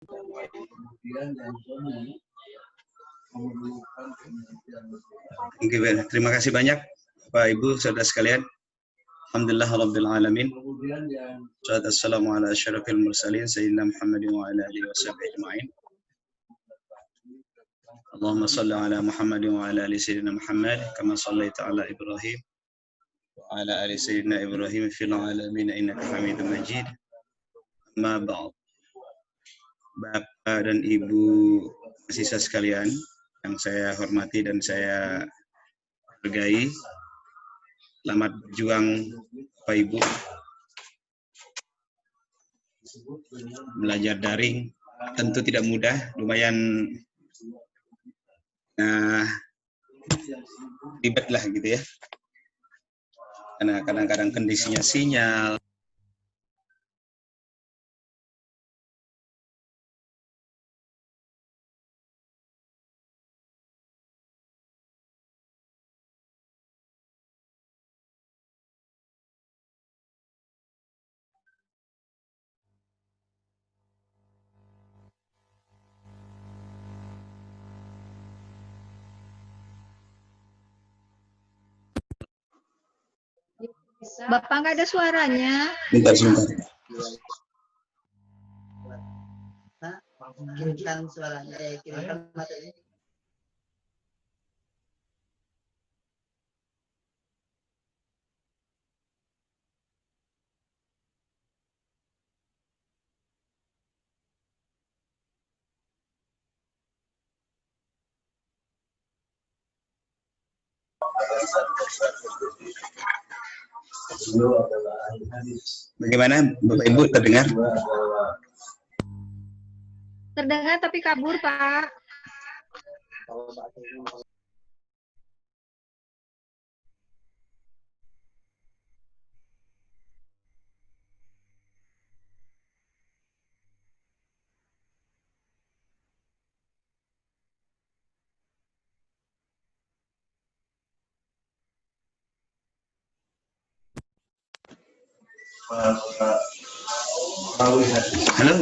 Terima kasih banyak Bapak Ibu saudara sekalian. Alhamdulillah rabbil alamin. Wassalamu ala asyrafil mursalin sayyidina Muhammadin wa ala alihi washabihi ajma'in. Allahumma shalli ala Muhammadin wa ala ali sayyidina Muhammad kama shallaita ala Ibrahim wa ala ali sayyidina Ibrahim fil alamin innaka Hamidum Majid. Amma ba'd. Bapak dan Ibu mahasiswa sekalian yang saya hormati dan saya hargai, selamat berjuang Bapak Ibu. Belajar daring tentu tidak mudah, lumayan ribet lah gitu ya. Karena kadang-kadang kondisinya sinyal, Bapak nggak ada suaranya. Bentar, sebentar. Kirimkan suaranya, kirimkan materinya. Bagaimana Bapak Ibu terdengar? Terdengar tapi kabur, Pak. Halo,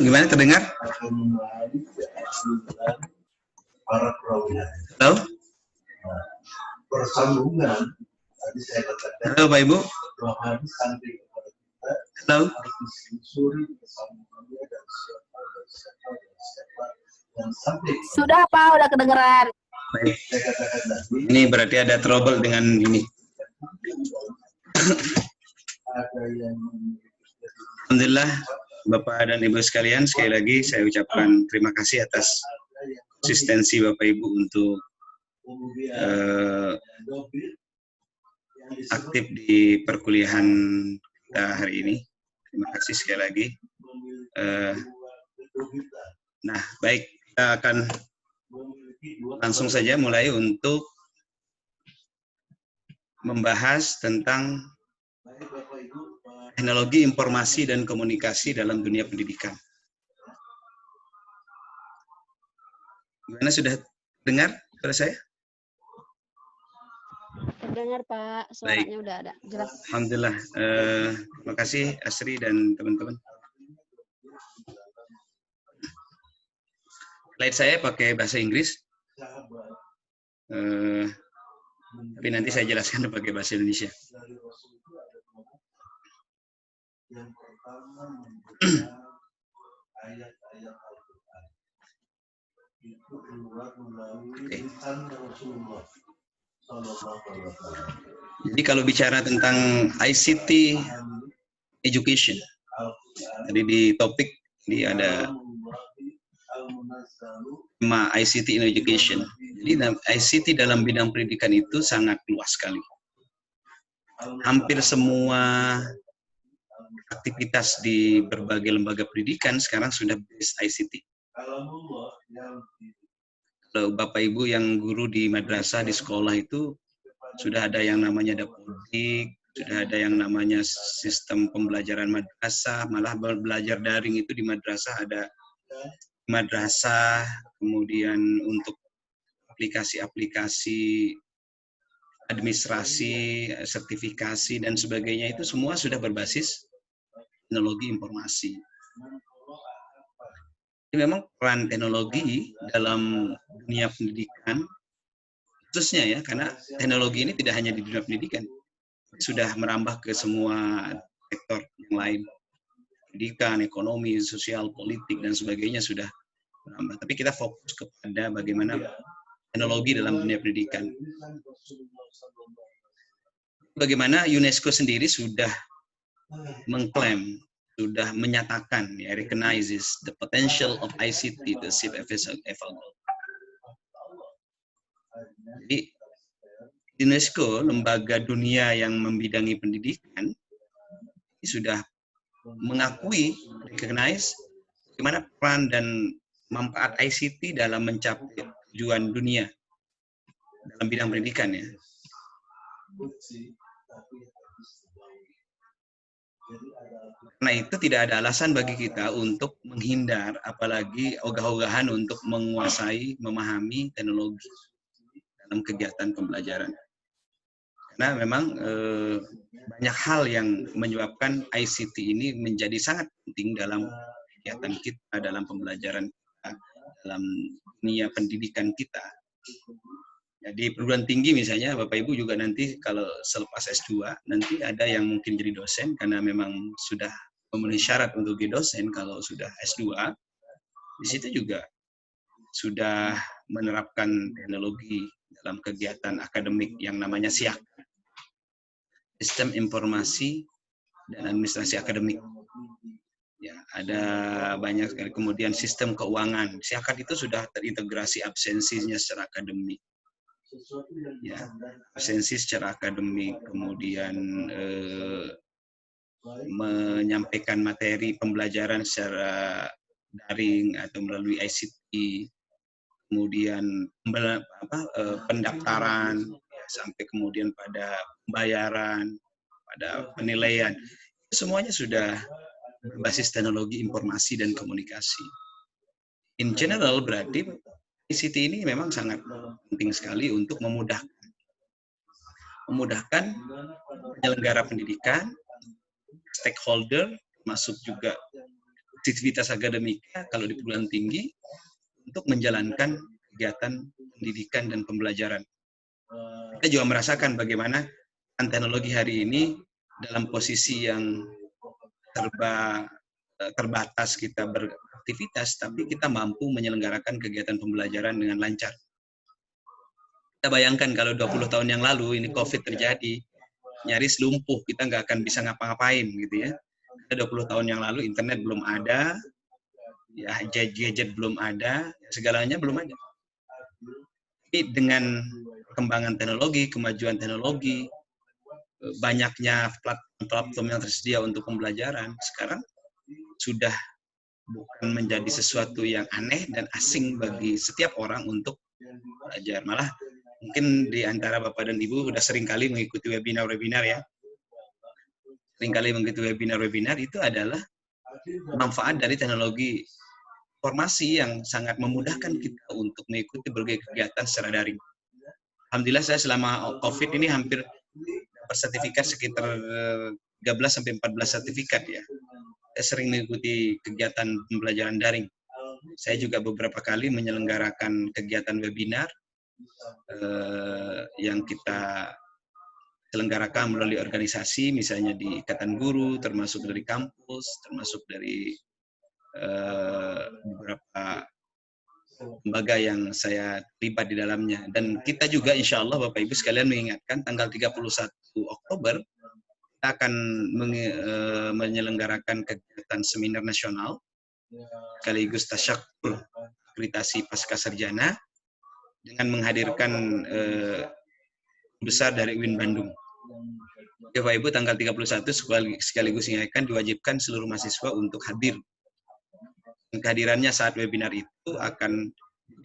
gimana terdengar? Halo? Persambungan tadi saya katakan. Halo Pak Ibu? Halo? Sudah Pak, udah kedengeran. Baik. Ini berarti ada trouble dengan ini. Alhamdulillah Bapak dan Ibu sekalian, sekali lagi saya ucapkan terima kasih atas konsistensi Bapak Ibu untuk aktif di perkuliahan kita hari ini. Terima kasih sekali lagi. Nah, baik, kita akan langsung saja mulai untuk membahas tentang teknologi informasi dan komunikasi dalam dunia pendidikan. Gimana, sudah dengar suara saya? Terdengar Pak, suaranya udah ada jelas. Alhamdulillah. Terima kasih Asri dan teman-teman. Slide saya pakai bahasa Inggris, tapi nanti saya jelaskan pakai bahasa Indonesia. Yang pertama ayat-ayat Al-Quran itu keluar melalui lisan Rasulullah Sallallahu Alaihi Wasallam. Jadi kalau bicara tentang ICT education, jadi di topik ini ada tema ICT in education. Jadi ICT dalam bidang pendidikan itu sangat luas sekali. Hampir semua aktivitas di berbagai lembaga pendidikan sekarang sudah based ICT. Kalau Bapak Ibu yang guru di madrasah, di sekolah itu sudah ada yang namanya dapodik, sudah ada yang namanya sistem pembelajaran madrasah, malah belajar daring itu di madrasah ada madrasah, kemudian untuk aplikasi-aplikasi administrasi, sertifikasi dan sebagainya itu semua sudah berbasis teknologi informasi. Jadi memang peran teknologi dalam dunia pendidikan, khususnya ya, karena teknologi ini tidak hanya di dunia pendidikan, sudah merambah ke semua sektor yang lain. Pendidikan, ekonomi, sosial, politik, dan sebagainya sudah merambah. Tapi kita fokus kepada bagaimana teknologi dalam dunia pendidikan. Bagaimana UNESCO sendiri sudah mengklaim, sudah menyatakan, ya, recognizes the potential of ICT to shape evolve. Jadi UNESCO, lembaga dunia yang membidangi pendidikan, sudah mengakui, recognize, bagaimana peran dan manfaat ICT dalam mencapai tujuan dunia dalam bidang pendidikan, ya. Karena itu tidak ada alasan bagi kita untuk menghindar, apalagi ogah-ogahan untuk menguasai, memahami teknologi dalam kegiatan pembelajaran. Karena memang banyak hal yang menyebabkan ICT ini menjadi sangat penting dalam kegiatan kita, dalam pembelajaran kita, dalam dunia pendidikan kita. Jadi perguruan tinggi misalnya, Bapak Ibu juga nanti kalau selepas S2, nanti ada yang mungkin jadi dosen, karena memang sudah memenuhi syarat untuk jadi dosen kalau sudah S2. Di situ juga sudah menerapkan teknologi dalam kegiatan akademik yang namanya SIAK, Sistem Informasi dan Administrasi Akademik. Ya, ada banyak sekali. Kemudian sistem keuangan. SIAK itu sudah terintegrasi absensinya secara akademik. Ya, absensi secara akademik, kemudian menyampaikan materi pembelajaran secara daring atau melalui ICT, kemudian pendaftaran, ya, sampai kemudian pada pembayaran, pada penilaian, semuanya sudah berbasis teknologi informasi dan komunikasi. In general berarti ICT ini memang sangat penting sekali untuk memudahkan penyelenggara pendidikan, stakeholder, masuk juga aktivitas akademika kalau di perguruan tinggi untuk menjalankan kegiatan pendidikan dan pembelajaran. Kita juga merasakan bagaimana teknologi hari ini dalam posisi yang terbatas kita beraktivitas, tapi kita mampu menyelenggarakan kegiatan pembelajaran dengan lancar. Kita bayangkan kalau 20 tahun yang lalu ini COVID terjadi, nyaris lumpuh, kita nggak akan bisa ngapa-ngapain gitu ya. 20 tahun yang lalu internet belum ada, ya gadget belum ada, segalanya belum ada. Tapi dengan perkembangan teknologi, kemajuan teknologi, banyaknya platform yang tersedia untuk pembelajaran, sekarang sudah bukan menjadi sesuatu yang aneh dan asing bagi setiap orang untuk belajar. Malah mungkin di antara Bapak dan Ibu sudah sering kali mengikuti webinar-webinar ya. Seringkali mengikuti webinar-webinar itu adalah manfaat dari teknologi informasi yang sangat memudahkan kita untuk mengikuti berbagai kegiatan secara daring. Alhamdulillah saya selama COVID ini hampir dapat sertifikat sekitar 13-14 sertifikat ya. Saya sering mengikuti kegiatan pembelajaran daring. Saya juga beberapa kali menyelenggarakan kegiatan webinar yang kita selenggarakan melalui organisasi, misalnya di Ikatan Guru, termasuk dari kampus, termasuk dari beberapa lembaga yang saya terlibat di dalamnya. Dan kita juga insya Allah Bapak Ibu sekalian mengingatkan tanggal 31 Oktober kita akan menyelenggarakan kegiatan seminar nasional sekaligus tasyakur akreditasi pasca sarjana dengan menghadirkan besar dari UIN Bandung. Bapak Ibu tanggal 31 sekaligus mengingatkan diwajibkan seluruh mahasiswa untuk hadir. Kehadirannya saat webinar itu akan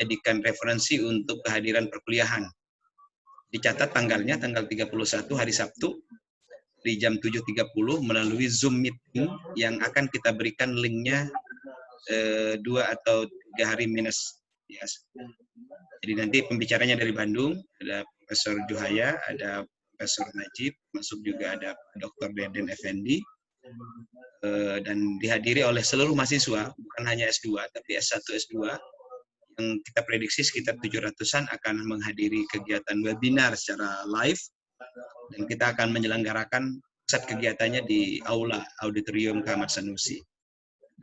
dijadikan referensi untuk kehadiran perkuliahan. Dicatat tanggalnya tanggal 31 hari Sabtu di jam 7.30 melalui Zoom meeting yang akan kita berikan linknya 2 atau 3 hari minus. Yes. Jadi nanti pembicaranya dari Bandung, ada Profesor Juhaya, ada Profesor Najib, masuk juga ada Dr. Deden Effendi, dan dihadiri oleh seluruh mahasiswa, bukan hanya S2, tapi S1, S2, yang kita prediksi sekitar 700-an akan menghadiri kegiatan webinar secara live, dan kita akan menyelenggarakan pusat kegiatannya di Aula Auditorium Kamar Sanusi.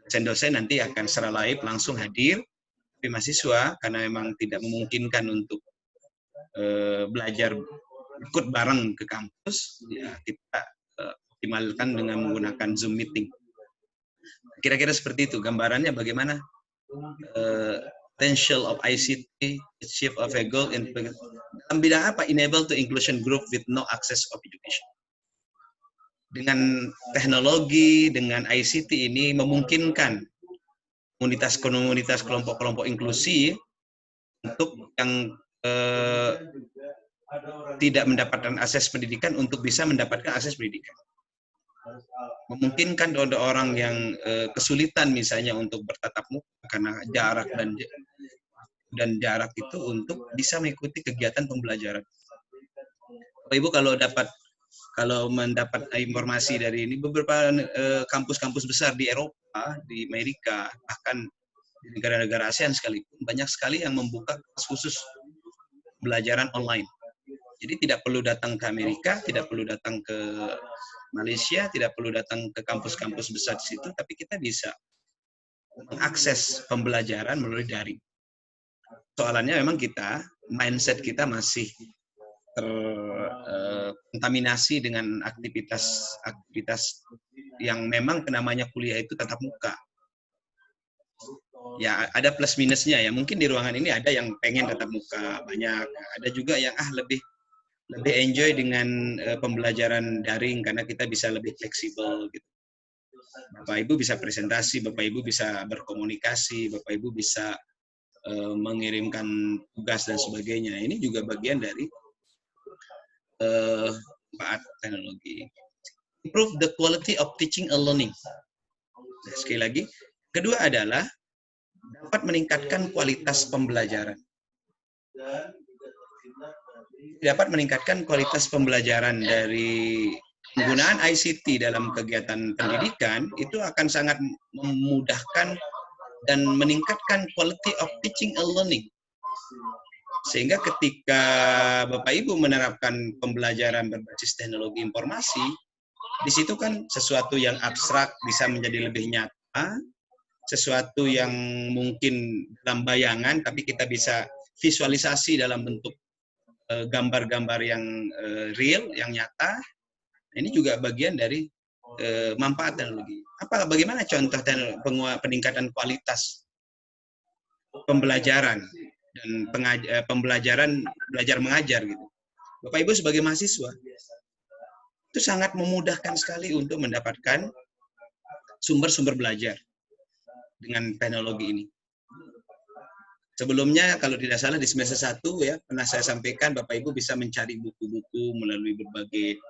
Dosen-dosen nanti akan secara live langsung hadir, tapi mahasiswa karena memang tidak memungkinkan untuk belajar ikut bareng ke kampus, ya kita optimalkan dengan menggunakan Zoom meeting. Kira-kira seperti itu gambarannya bagaimana potential of ICT achieve of a goal in dalam bidang apa? Enable to inclusion group with no access of education. Dengan teknologi, dengan ICT ini memungkinkan komunitas-komunitas, kelompok-kelompok inklusi untuk yang tidak mendapatkan akses pendidikan untuk bisa mendapatkan akses pendidikan. Memungkinkan orang yang kesulitan misalnya untuk bertatap muka karena jarak dan jarak itu untuk bisa mengikuti kegiatan pembelajaran. Bapak Ibu kalau mendapat informasi dari ini, beberapa kampus-kampus besar di Eropa, di Amerika, bahkan di negara-negara ASEAN sekalipun, banyak sekali yang membuka khusus pembelajaran online. Jadi tidak perlu datang ke Amerika, tidak perlu datang ke Malaysia, tidak perlu datang ke kampus-kampus besar di situ, tapi kita bisa mengakses pembelajaran melalui daring. Soalannya memang mindset kita masih terkontaminasi dengan aktivitas yang memang namanya kuliah itu tatap muka. Ya ada plus minusnya ya. Mungkin di ruangan ini ada yang pengen tatap muka banyak, ada juga yang lebih enjoy dengan pembelajaran daring karena kita bisa lebih fleksibel gitu. Bapak Ibu bisa presentasi, Bapak Ibu bisa berkomunikasi, Bapak Ibu bisa mengirimkan tugas dan sebagainya. Ini juga bagian dari manfaat teknologi. Improve the quality of teaching and learning. Nah, sekali lagi, kedua adalah dapat meningkatkan kualitas pembelajaran. Dapat meningkatkan kualitas pembelajaran dari penggunaan ICT dalam kegiatan pendidikan itu akan sangat memudahkan dan meningkatkan quality of teaching and learning. Sehingga ketika Bapak Ibu menerapkan pembelajaran berbasis teknologi informasi, di situ kan sesuatu yang abstrak bisa menjadi lebih nyata, sesuatu yang mungkin dalam bayangan, tapi kita bisa visualisasi dalam bentuk gambar-gambar yang real, yang nyata. Ini juga bagian dari manfaat teknologi. Bagaimana contoh peningkatan kualitas pembelajaran dan pembelajaran belajar mengajar gitu. Bapak Ibu sebagai mahasiswa itu sangat memudahkan sekali untuk mendapatkan sumber-sumber belajar dengan teknologi ini. Sebelumnya kalau tidak salah di semester 1 ya pernah saya sampaikan Bapak Ibu bisa mencari buku-buku melalui berbagai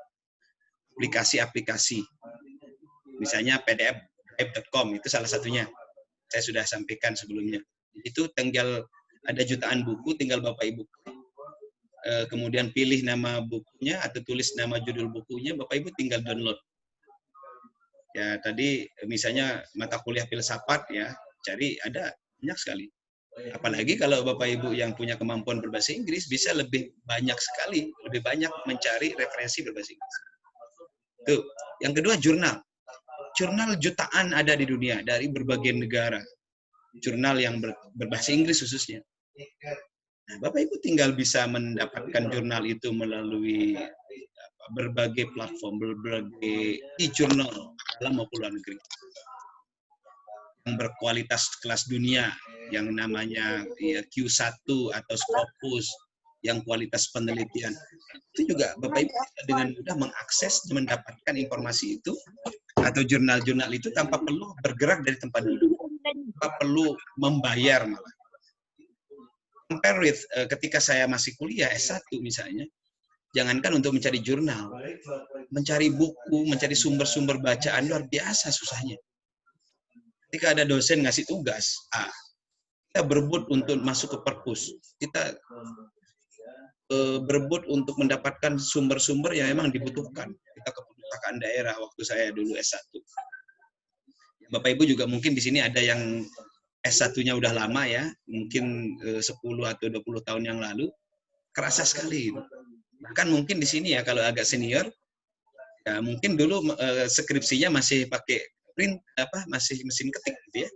aplikasi-aplikasi. Misalnya pdf.com itu salah satunya. Saya sudah sampaikan sebelumnya. Itu tinggal ada jutaan buku, tinggal Bapak Ibu kemudian pilih nama bukunya atau tulis nama judul bukunya, Bapak Ibu tinggal download. Ya tadi misalnya mata kuliah filsafat ya, cari ada banyak sekali. Apalagi kalau Bapak Ibu yang punya kemampuan berbahasa Inggris bisa lebih banyak sekali, lebih banyak mencari referensi berbahasa Inggris. Tuh. Yang kedua jurnal. Jurnal jutaan ada di dunia dari berbagai negara. Jurnal yang berbahasa Inggris khususnya. Nah, Bapak Ibu tinggal bisa mendapatkan jurnal itu melalui berbagai platform, berbagai e-jurnal dalam maupun luar negeri. Yang berkualitas kelas dunia, yang namanya ya, Q1 atau Scopus, yang kualitas penelitian. Itu juga Bapak Ibu dengan mudah mengakses, mendapatkan informasi itu, atau jurnal-jurnal itu tanpa perlu bergerak dari tempat duduk. Tanpa perlu membayar malah. Compare with ketika saya masih kuliah S1 misalnya, jangankan untuk mencari jurnal, mencari buku, mencari sumber-sumber bacaan luar biasa susahnya. Ketika ada dosen ngasih tugas, kita berebut untuk masuk ke perpus, kita berebut untuk mendapatkan sumber-sumber yang memang dibutuhkan. Kita ke perpustakaan daerah waktu saya dulu S1. Bapak Ibu juga mungkin di sini ada yang S1-nya udah lama ya, mungkin 10 atau 20 tahun yang lalu, kerasa sekali. Bahkan mungkin di sini ya kalau agak senior, ya mungkin dulu skripsinya masih pakai print masih mesin ketik gitu ya.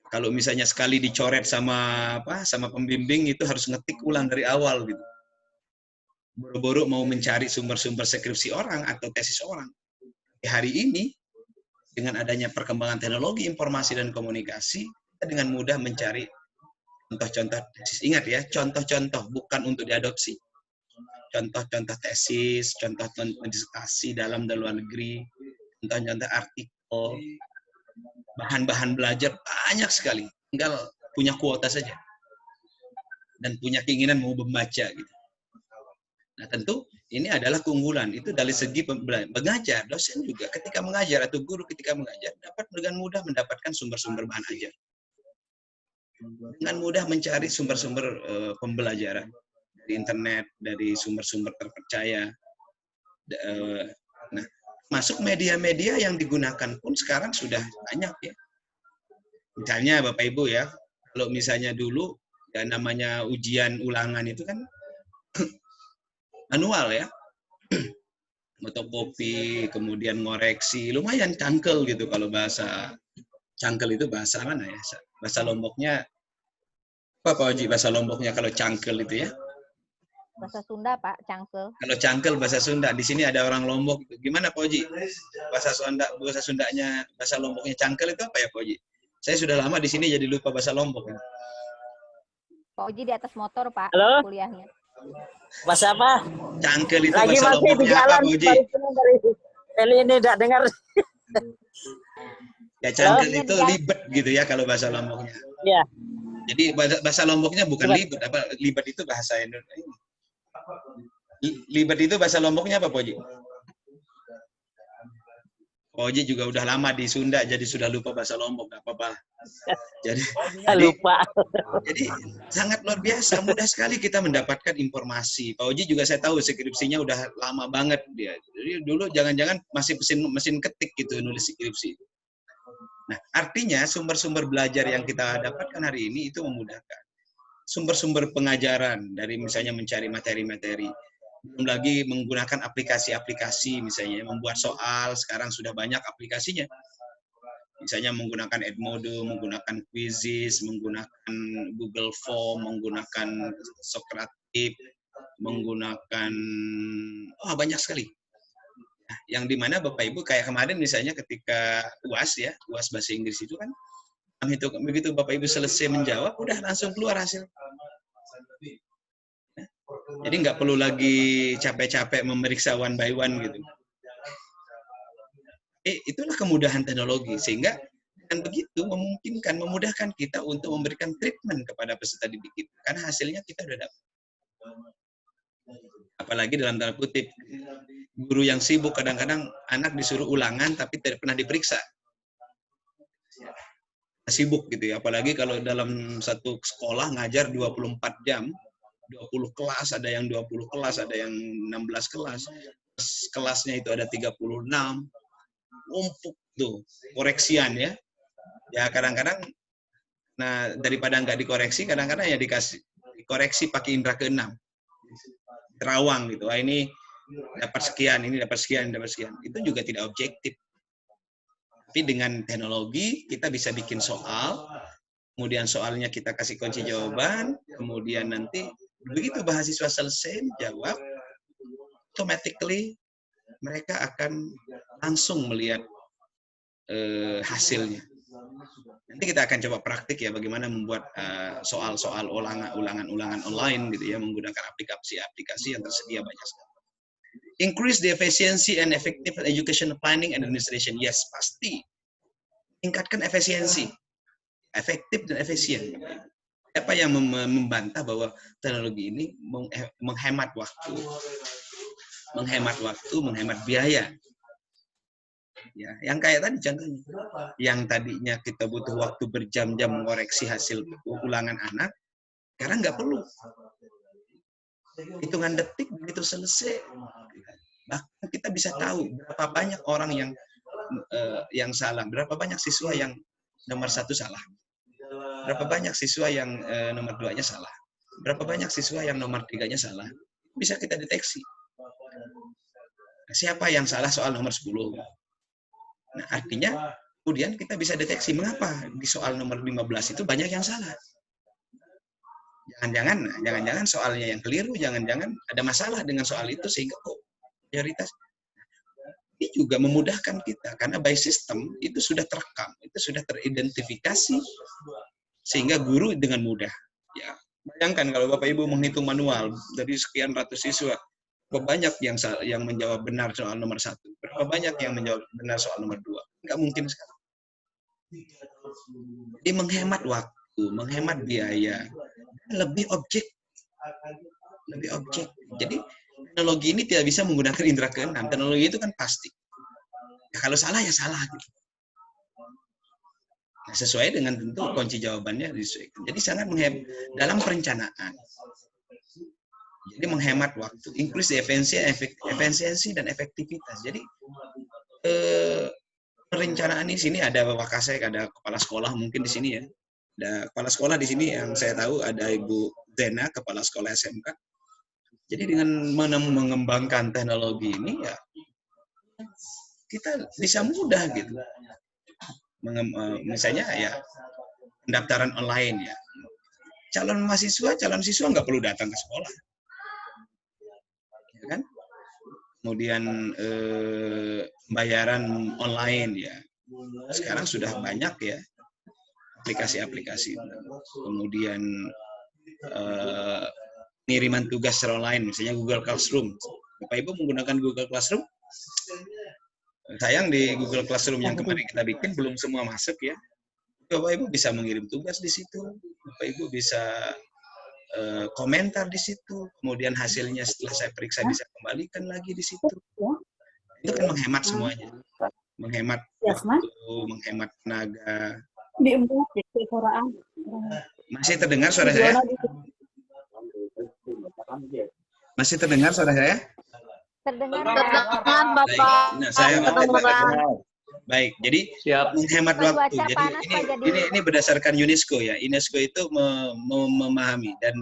Kalau misalnya sekali dicoret sama pembimbing itu harus ngetik ulang dari awal gitu. Buru-buru mau mencari sumber-sumber skripsi orang atau tesis orang. Hari ini dengan adanya perkembangan teknologi informasi dan komunikasi, kita dengan mudah mencari contoh-contoh tesis. Ingat ya, contoh-contoh bukan untuk diadopsi. Contoh-contoh tesis, contoh-contoh disertasi dalam dan luar negeri, contoh-contoh artikel, bahan-bahan belajar banyak sekali. Tinggal punya kuota saja. Dan punya keinginan mau membaca gitu. Nah, tentu ini adalah keunggulan. Itu dari segi mengajar. Dosen juga ketika mengajar atau guru ketika mengajar dapat dengan mudah mendapatkan sumber-sumber bahan ajar. Dengan mudah mencari sumber-sumber pembelajaran dari internet, dari sumber-sumber terpercaya. Nah, masuk media-media yang digunakan pun sekarang sudah banyak ya. Misalnya Bapak Ibu ya, kalau misalnya dulu ya namanya ujian ulangan itu kan manual ya, fotokopi, kemudian ngoreksi, lumayan cangkel gitu kalau bahasa cangkel itu bahasa mana ya? Bahasa Lomboknya apa Pak Oji? Bahasa Lomboknya kalau cangkel itu ya? Bahasa Sunda, Pak, cangkel. Kalau cangkel bahasa Sunda, di sini ada orang Lombok. Gimana Pak Oji? Bahasa Sundanya, bahasa Lomboknya cangkel itu apa ya Pak Oji? Saya sudah lama di sini jadi lupa bahasa Lombok. Pak Oji di atas motor, Pak, Halo? kuliahnya. Bahasa apa? Cangkel itu Lagi bahasa masih di Lomboknya apa jalan. Pak Oji? Eli ini tidak dengar. Ya cangkel itu libet gitu ya kalau bahasa Lomboknya. Iya. Jadi bahasa Lomboknya bukan libet, apa libet itu bahasa Indonesia. Libet itu bahasa Lomboknya apa Pak Oji? Pak Oji juga udah lama di Sunda jadi sudah lupa bahasa Lombok, nggak apa-apa. Jadi Lupa. Jadi sangat luar biasa, mudah sekali kita mendapatkan informasi. Pak Oji juga saya tahu skripsinya udah lama banget dia. Jadi dulu jangan-jangan masih mesin ketik gitu nulis skripsi. Nah, artinya sumber-sumber belajar yang kita dapatkan hari ini itu memudahkan. Sumber-sumber pengajaran dari misalnya mencari materi-materi. Belum lagi menggunakan aplikasi-aplikasi misalnya membuat soal, sekarang sudah banyak aplikasinya. Misalnya menggunakan Edmodo, menggunakan Quizzes, menggunakan Google Form, menggunakan Socrative, menggunakan banyak sekali. Nah, yang dimana Bapak Ibu kayak kemarin misalnya ketika UAS ya, UAS bahasa Inggris itu kan begitu Bapak Ibu selesai menjawab, udah langsung keluar hasil. Jadi nggak perlu lagi capek-capek memeriksa one by one gitu. Itulah kemudahan teknologi sehingga dengan begitu memudahkan kita untuk memberikan treatment kepada peserta didik kita karena hasilnya kita sudah dapat. Apalagi dalam tanda kutip guru yang sibuk kadang-kadang anak disuruh ulangan tapi tidak pernah diperiksa. Sibuk gitu ya, apalagi kalau dalam satu sekolah ngajar 24 jam, 20 kelas, ada yang 20 kelas, ada yang 16 kelas. Kelasnya itu ada 36. Umpuk tuh koreksian ya. Ya kadang-kadang nah daripada nggak dikoreksi kadang-kadang ya dikoreksi pakai indera keenam. Terawang gitu. Wah ini dapat sekian, ini dapat sekian, ini dapat sekian. Itu juga tidak objektif. Tapi dengan teknologi kita bisa bikin soal, kemudian soalnya kita kasih kunci jawaban, kemudian nanti begitu mahasiswa selesai jawab, automatically mereka akan langsung melihat hasilnya. Nanti kita akan coba praktik ya bagaimana membuat soal-soal ulangan online gitu ya menggunakan aplikasi-aplikasi yang tersedia banyak sekali. Increase the efficiency and effective education planning and administration. Yes, pasti. Tingkatkan efisiensi. Efektif dan efisien. Siapa yang membantah bahwa teknologi ini menghemat waktu, menghemat biaya. Ya, yang kayak tadi contohnya, yang tadinya kita butuh waktu berjam-jam mengoreksi hasil ulangan anak, sekarang nggak perlu. Hitungan detik begitu selesai, Bahkan kita bisa tahu berapa banyak orang yang salah, berapa banyak siswa yang nomor 1 salah, berapa banyak siswa yang nomor 2-nya salah, berapa banyak siswa yang nomor 3-nya salah. Bisa kita deteksi. Siapa yang salah soal nomor 10. Nah, artinya kemudian kita bisa deteksi mengapa di soal nomor 15 itu banyak yang salah. Jangan-jangan soalnya yang keliru, jangan-jangan ada masalah dengan soal itu sehingga kok prioritas. Ini juga memudahkan kita karena by system itu sudah terekam, itu sudah teridentifikasi sehingga guru dengan mudah. Ya, bayangkan kalau Bapak Ibu menghitung manual dari sekian ratus siswa, berapa banyak yang menjawab benar soal nomor 1, berapa banyak yang menjawab benar soal nomor 2. Nggak mungkin sekali. Jadi menghemat waktu, menghemat biaya, lebih objek. Jadi teknologi ini tidak bisa menggunakan indera keenam. Teknologi itu kan pasti. Ya, kalau salah ya salah. Gitu. Nah, sesuai dengan tentu kunci jawabannya disesuaikan. Jadi sangat menghemat dalam perencanaan. Jadi menghemat waktu, increase efisiensi dan efektivitas. Jadi perencanaan di sini ada Wakasek, ada kepala sekolah mungkin di sini ya. Ada kepala sekolah di sini yang saya tahu ada Ibu Zena, kepala sekolah SMK. Jadi dengan mengembangkan teknologi ini ya kita bisa mudah gitu. Misalnya ya pendaftaran online ya. Calon siswa nggak perlu datang ke sekolah. Ya kan? Kemudian bayaran online ya. Sekarang sudah banyak ya aplikasi-aplikasi. Kemudian pengiriman tugas secara online, misalnya Google Classroom. Bapak Ibu menggunakan Google Classroom? Sayang di Google Classroom yang kemarin kita bikin belum semua masuk ya. Bapak Ibu bisa mengirim tugas di situ. Bapak Ibu bisa komentar di situ. Kemudian hasilnya setelah saya periksa bisa kembalikan lagi di situ. Itu kan menghemat semuanya. Menghemat waktu, menghemat tenaga. Masih terdengar suara saya? Masih terdengar suara saya? Terdengar, Bapak. Nah, saya baik. Jadi menghemat waktu. Jadi ini berdasarkan UNESCO ya. UNESCO itu memahami dan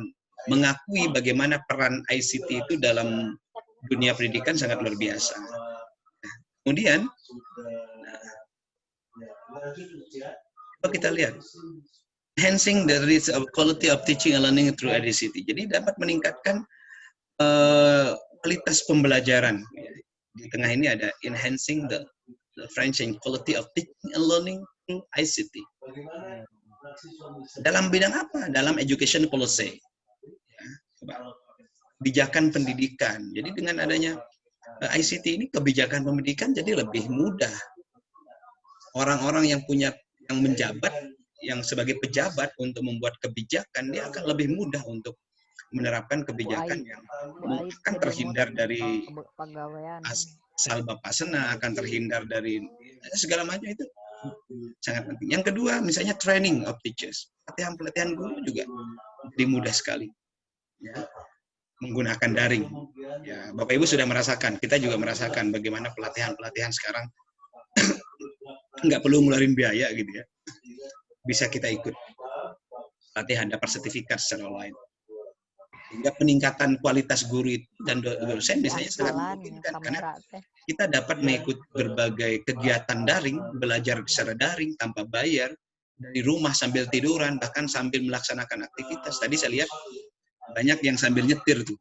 mengakui bagaimana peran ICT itu dalam dunia pendidikan sangat luar biasa. Kemudian coba kita lihat enhancing the quality of teaching and learning through ICT. Jadi dapat meningkatkan kualitas pembelajaran. Di tengah ini ada enhancing the French and quality of teaching and learning through ICT. Dalam bidang apa? Dalam education policy. Ya, kebijakan pendidikan. Jadi dengan adanya ICT ini kebijakan pendidikan jadi lebih mudah. Orang-orang yang menjabat, yang sebagai pejabat untuk membuat kebijakan, dia akan lebih mudah untuk menerapkan kebijakan yang akan terhindar dari asal bapasena, akan terhindar dari segala macam itu sangat penting. Yang kedua, misalnya training of teachers, pelatihan guru juga dimudah sekali, ya, menggunakan daring. Ya, Bapak Ibu sudah merasakan, kita juga merasakan bagaimana pelatihan sekarang nggak perlu ngeluarin biaya gitu ya, bisa kita ikut latihan, dapat sertifikat secara online. Sehingga peningkatan kualitas guru dan dosen misalnya sangat memungkinkan karena kita dapat mengikuti berbagai kegiatan daring, belajar secara daring tanpa bayar, dari rumah sambil tiduran, bahkan sambil melaksanakan aktivitas. Tadi saya lihat banyak yang sambil nyetir tuh.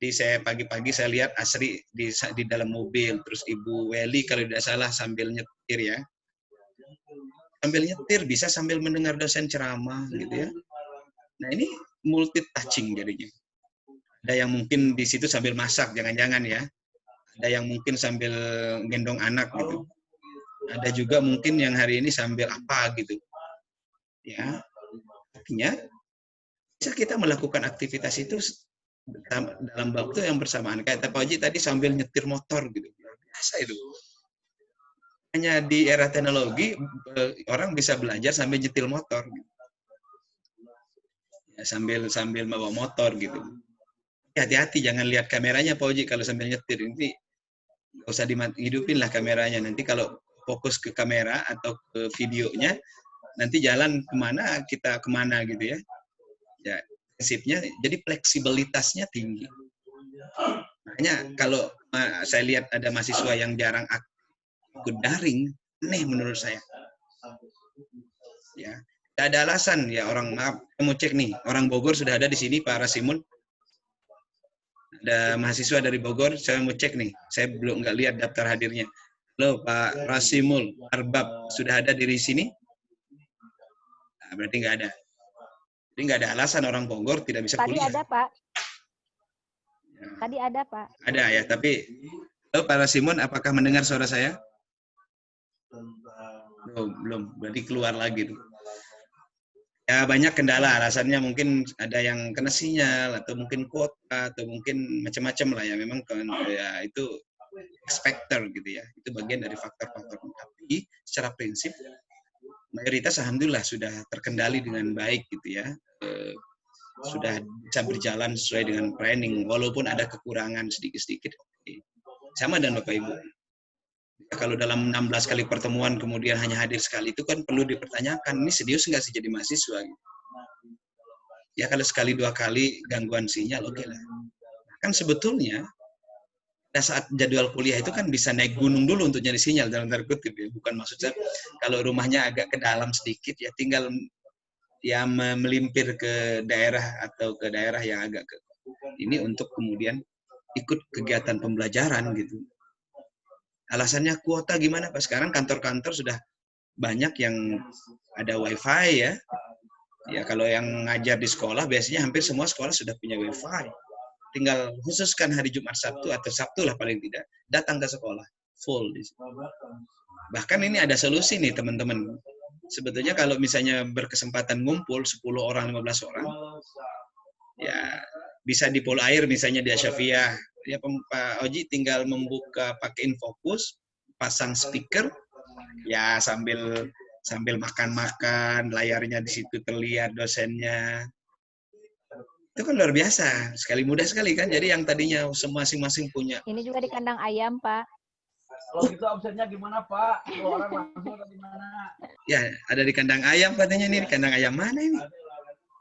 Jadi saya pagi-pagi saya lihat Asri di dalam mobil, terus Ibu Weli kalau tidak salah sambil nyetir ya. Sambil nyetir bisa sambil mendengar dosen ceramah gitu ya. Nah ini multitasking jadinya. Ada yang mungkin di situ sambil masak, jangan-jangan ya. Ada yang mungkin sambil gendong anak gitu. Ada juga mungkin yang hari ini sambil apa gitu. Ya, artinya bisa kita melakukan aktivitas itu dalam waktu yang bersamaan. Kayak Pak Haji tadi sambil nyetir motor gitu. Biasa itu. Hanya di era teknologi orang bisa belajar sambil nyetir motor. Gitu. Ya, sambil bawa motor gitu. Hati-hati jangan lihat kameranya Pak Haji kalau sambil nyetir. Ini nggak usah hidupin lah kameranya. Nanti kalau fokus ke kamera atau ke videonya, nanti jalan kemana kita kemana gitu ya. Ya prinsipnya, jadi fleksibilitasnya tinggi. Makanya kalau saya lihat ada mahasiswa yang jarang ikut daring, aneh menurut saya. Ya, tidak ada alasan ya orang, maaf, saya mau cek nih, orang Bogor sudah ada di sini Pak Rasimul. Ada mahasiswa dari Bogor, saya mau cek nih, saya belum nggak lihat daftar hadirnya. Halo Pak Rasimul, Arbab sudah ada di sini? Nah, berarti nggak ada. Jadi nggak ada alasan orang Bogor tidak bisa Tadi kuliah. ada, Pak. Ya. Tadi ada, Pak. Ada ya, tapi halo Pak Rasimul, apakah mendengar suara saya? Belum, berarti keluar lagi tuh. Ya banyak kendala, alasannya mungkin ada yang kena sinyal, atau mungkin kuota, atau mungkin macam-macam lah ya, memang ya itu expector gitu ya, itu bagian dari faktor-faktor. Tapi secara prinsip, mayoritas alhamdulillah sudah terkendali dengan baik gitu ya, sudah bisa berjalan sesuai dengan planning, walaupun ada kekurangan sedikit-sedikit. Sama dan Bapak Ibu. Kalau dalam 16 kali pertemuan kemudian hanya hadir sekali, itu kan perlu dipertanyakan, ini serius nggak sih jadi mahasiswa? Ya kalau sekali dua kali gangguan sinyal, oke lah. Kan sebetulnya pada saat jadwal kuliah itu kan bisa naik gunung dulu untuk nyari sinyal, dalam tanda kutip ya. Bukan maksudnya kalau rumahnya agak ke dalam sedikit ya tinggal ya melimpir ke daerah atau ke daerah yang agak ke ini untuk kemudian ikut kegiatan pembelajaran gitu. Alasannya kuota gimana Pak? Sekarang kantor-kantor sudah banyak yang ada wifi ya. Ya kalau yang ngajar di sekolah biasanya hampir semua sekolah sudah punya wifi. Tinggal khususkan hari Jumat Sabtu atau Sabtu lah paling tidak, datang ke sekolah full. Bahkan ini ada solusi nih teman-teman. Sebetulnya kalau misalnya berkesempatan ngumpul 10 orang, 15 orang, ya bisa di polo air misalnya di Asyafiah. Ya Pak Oji tinggal membuka pakai Infocus, pasang speaker, ya sambil makan-makan, layarnya di situ terlihat dosennya. Itu kan luar biasa, sekali mudah sekali kan. Jadi yang tadinya masing-masing punya. Ini juga di kandang ayam, Pak. Kalau gitu absennya gimana Pak? 10 orang langsung atau gimana? Ya, ada di kandang ayam katanya nih, di kandang ayam mana ini?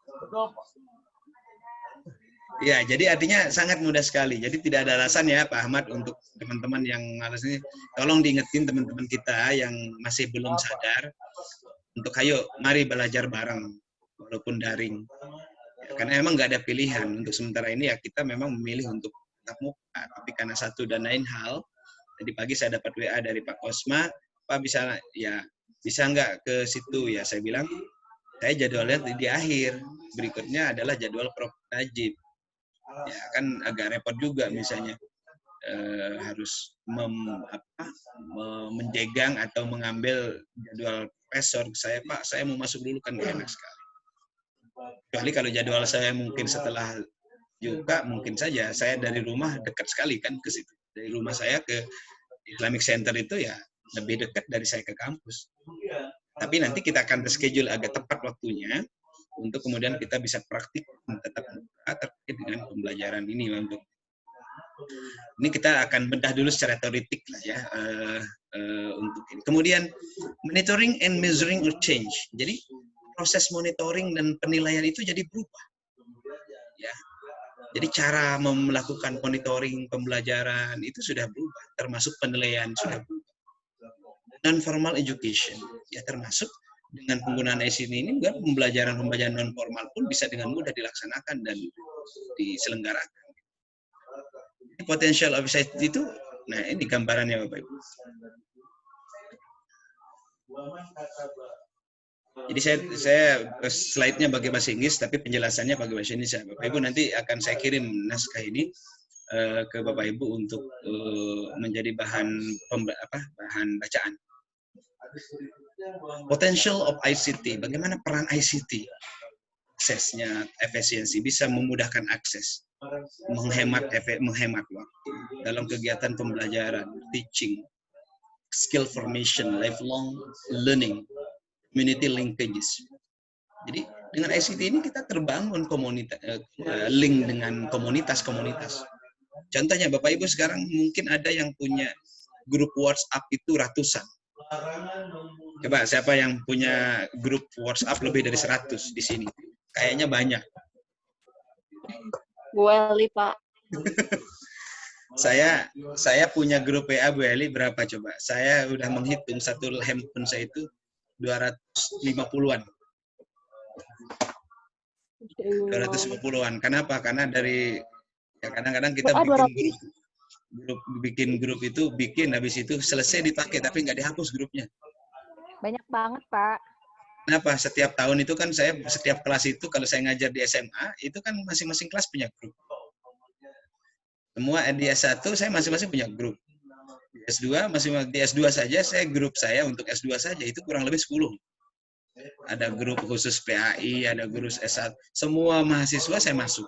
Betul Pak. Ya, jadi artinya sangat mudah sekali. Jadi tidak ada alasan ya Pak Ahmad untuk teman-teman yang malas ini. Tolong diingetin teman-teman kita yang masih belum sadar untuk ayo mari belajar bareng walaupun daring. Ya, karena emang nggak ada pilihan untuk sementara ini ya kita memang memilih untuk tatap muka. Tapi karena satu dan lain hal, tadi pagi saya dapat WA dari Pak Kosma, Pak bisa nggak ke situ ya? Saya bilang saya jadwalnya di akhir. Berikutnya adalah jadwal Prof. Najib. Ya kan agak repot juga misalnya harus menjegang atau mengambil jadwal profesor saya, Pak saya mau masuk dulu, kan gak enak sekali. Kecuali kalau jadwal saya mungkin setelah juga mungkin saja, saya dari rumah dekat sekali kan ke situ, dari rumah saya ke Islamic Center itu ya lebih dekat dari saya ke kampus. Tapi nanti kita akan reschedule agak tepat waktunya untuk kemudian kita bisa praktik tetap terkait dengan pembelajaran ini. Untuk ini kita akan bedah dulu secara teoritik lah ya untuk ini. Kemudian monitoring and measuring or change. Jadi proses monitoring dan penilaian itu jadi berubah. Ya. Jadi cara melakukan monitoring pembelajaran itu sudah berubah, termasuk penilaian sudah berubah. Non-formal education ya termasuk dengan penggunaan ICT ini juga pembelajaran non formal pun bisa dengan mudah dilaksanakan dan diselenggarakan. Potential of ICT itu, nah ini gambarannya Bapak Ibu. Jadi saya slide-nya pakai bahasa Inggris tapi penjelasannya pakai bahasa Indonesia. Bapak Ibu nanti akan saya kirim naskah ini ke Bapak Ibu untuk menjadi bahan bacaan. Potential of ICT, bagaimana peran ICT? Aksesnya, efisiensi, bisa memudahkan akses, menghemat waktu dalam kegiatan pembelajaran, teaching, skill formation, lifelong learning, community linkages. Jadi dengan ICT ini kita terbangun komunitas, link dengan komunitas-komunitas. Contohnya Bapak Ibu sekarang mungkin ada yang punya grup WhatsApp itu ratusan. Coba siapa yang punya grup WhatsApp lebih dari 100 di sini? Kayaknya banyak. Bu Eli, Pak. Saya punya grup WA Bu Eli berapa coba? Saya udah menghitung satu handphone saya itu 250-an. 250-an. Kenapa? Karena dari ya kadang-kadang kita bikin grup itu habis itu selesai dipakai tapi nggak dihapus grupnya. Banyak banget, Pak. Kenapa? Setiap tahun itu kan saya setiap kelas itu kalau saya ngajar di SMA itu kan masing-masing kelas punya grup. Semua di S1 saya masing-masing punya grup. Di S2 di S2 saja saya grup saya untuk S2 saja itu kurang lebih 10. Ada grup khusus PAI, ada grup S1. Semua mahasiswa saya masuk.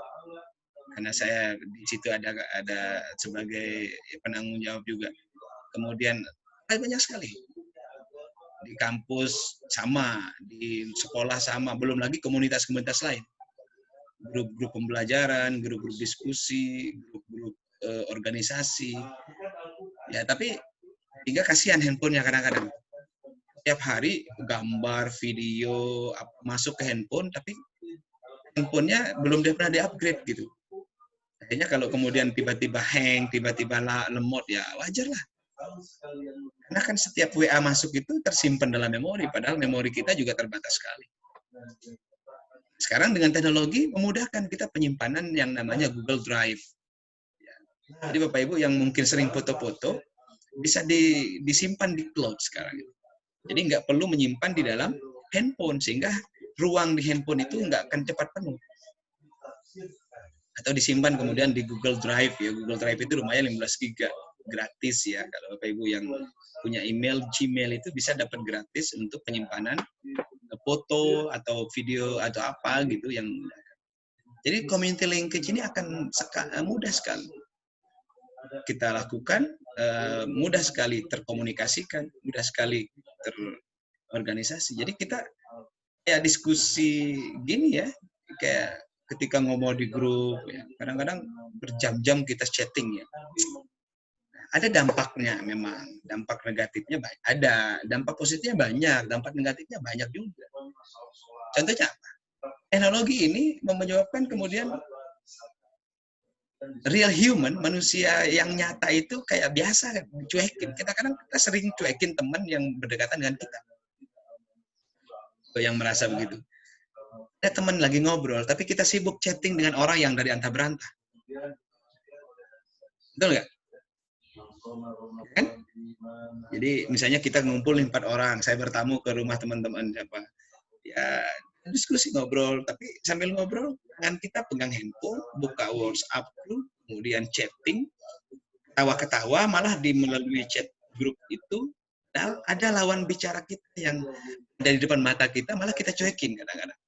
Karena saya di situ ada sebagai penanggung jawab juga. Kemudian banyak sekali. Di kampus sama, di sekolah sama, belum lagi komunitas-komunitas lain. Grup-grup pembelajaran, grup-grup diskusi, grup-grup organisasi. Ya, tapi hingga kasihan handphonenya kadang-kadang. Setiap hari gambar, video masuk ke handphone, tapi handphonenya belum pernah di-upgrade gitu. Akhirnya kalau kemudian tiba-tiba hang, tiba-tiba lemot, ya wajar lah. Karena kan setiap WA masuk itu tersimpan dalam memori, padahal memori kita juga terbatas sekali. Sekarang dengan teknologi memudahkan kita penyimpanan yang namanya Google Drive. Jadi Bapak Ibu yang mungkin sering foto-foto, bisa disimpan di cloud sekarang. Jadi nggak perlu menyimpan di dalam handphone, sehingga ruang di handphone itu nggak akan cepat penuh. Atau disimpan kemudian di Google Drive, ya Google Drive itu lumayan 15 GB gratis ya. Kalau Bapak Ibu yang punya email Gmail itu bisa dapat gratis untuk penyimpanan foto atau video atau apa gitu yang. Jadi community linkage ini akan mudah sekali kita lakukan, mudah sekali terkomunikasikan, mudah sekali terorganisasi. Jadi kita ya diskusi gini ya, kayak ketika ngomong di grup, ya, kadang-kadang berjam-jam kita chatting ya. Ada dampaknya memang, dampak negatifnya banyak. Ada, dampak positifnya banyak, dampak negatifnya banyak juga. Contohnya apa? Teknologi ini menyebabkan kemudian real human, manusia yang nyata itu kayak biasa cuekin. Kita sering cuekin teman yang berdekatan dengan kita. Yang merasa begitu. Ada teman lagi ngobrol, tapi kita sibuk chatting dengan orang yang dari antah berantah. Betul nggak? Kan? Jadi misalnya kita ngumpul 4 orang, saya bertamu ke rumah teman-teman siapa, ya diskusi ngobrol, tapi sambil ngobrol tangan kita pegang handphone, buka WhatsApp group, kemudian chatting, ketawa-ketawa, malah melalui chat grup itu ada lawan bicara kita yang dari depan mata kita, malah kita cuekin kadang-kadang.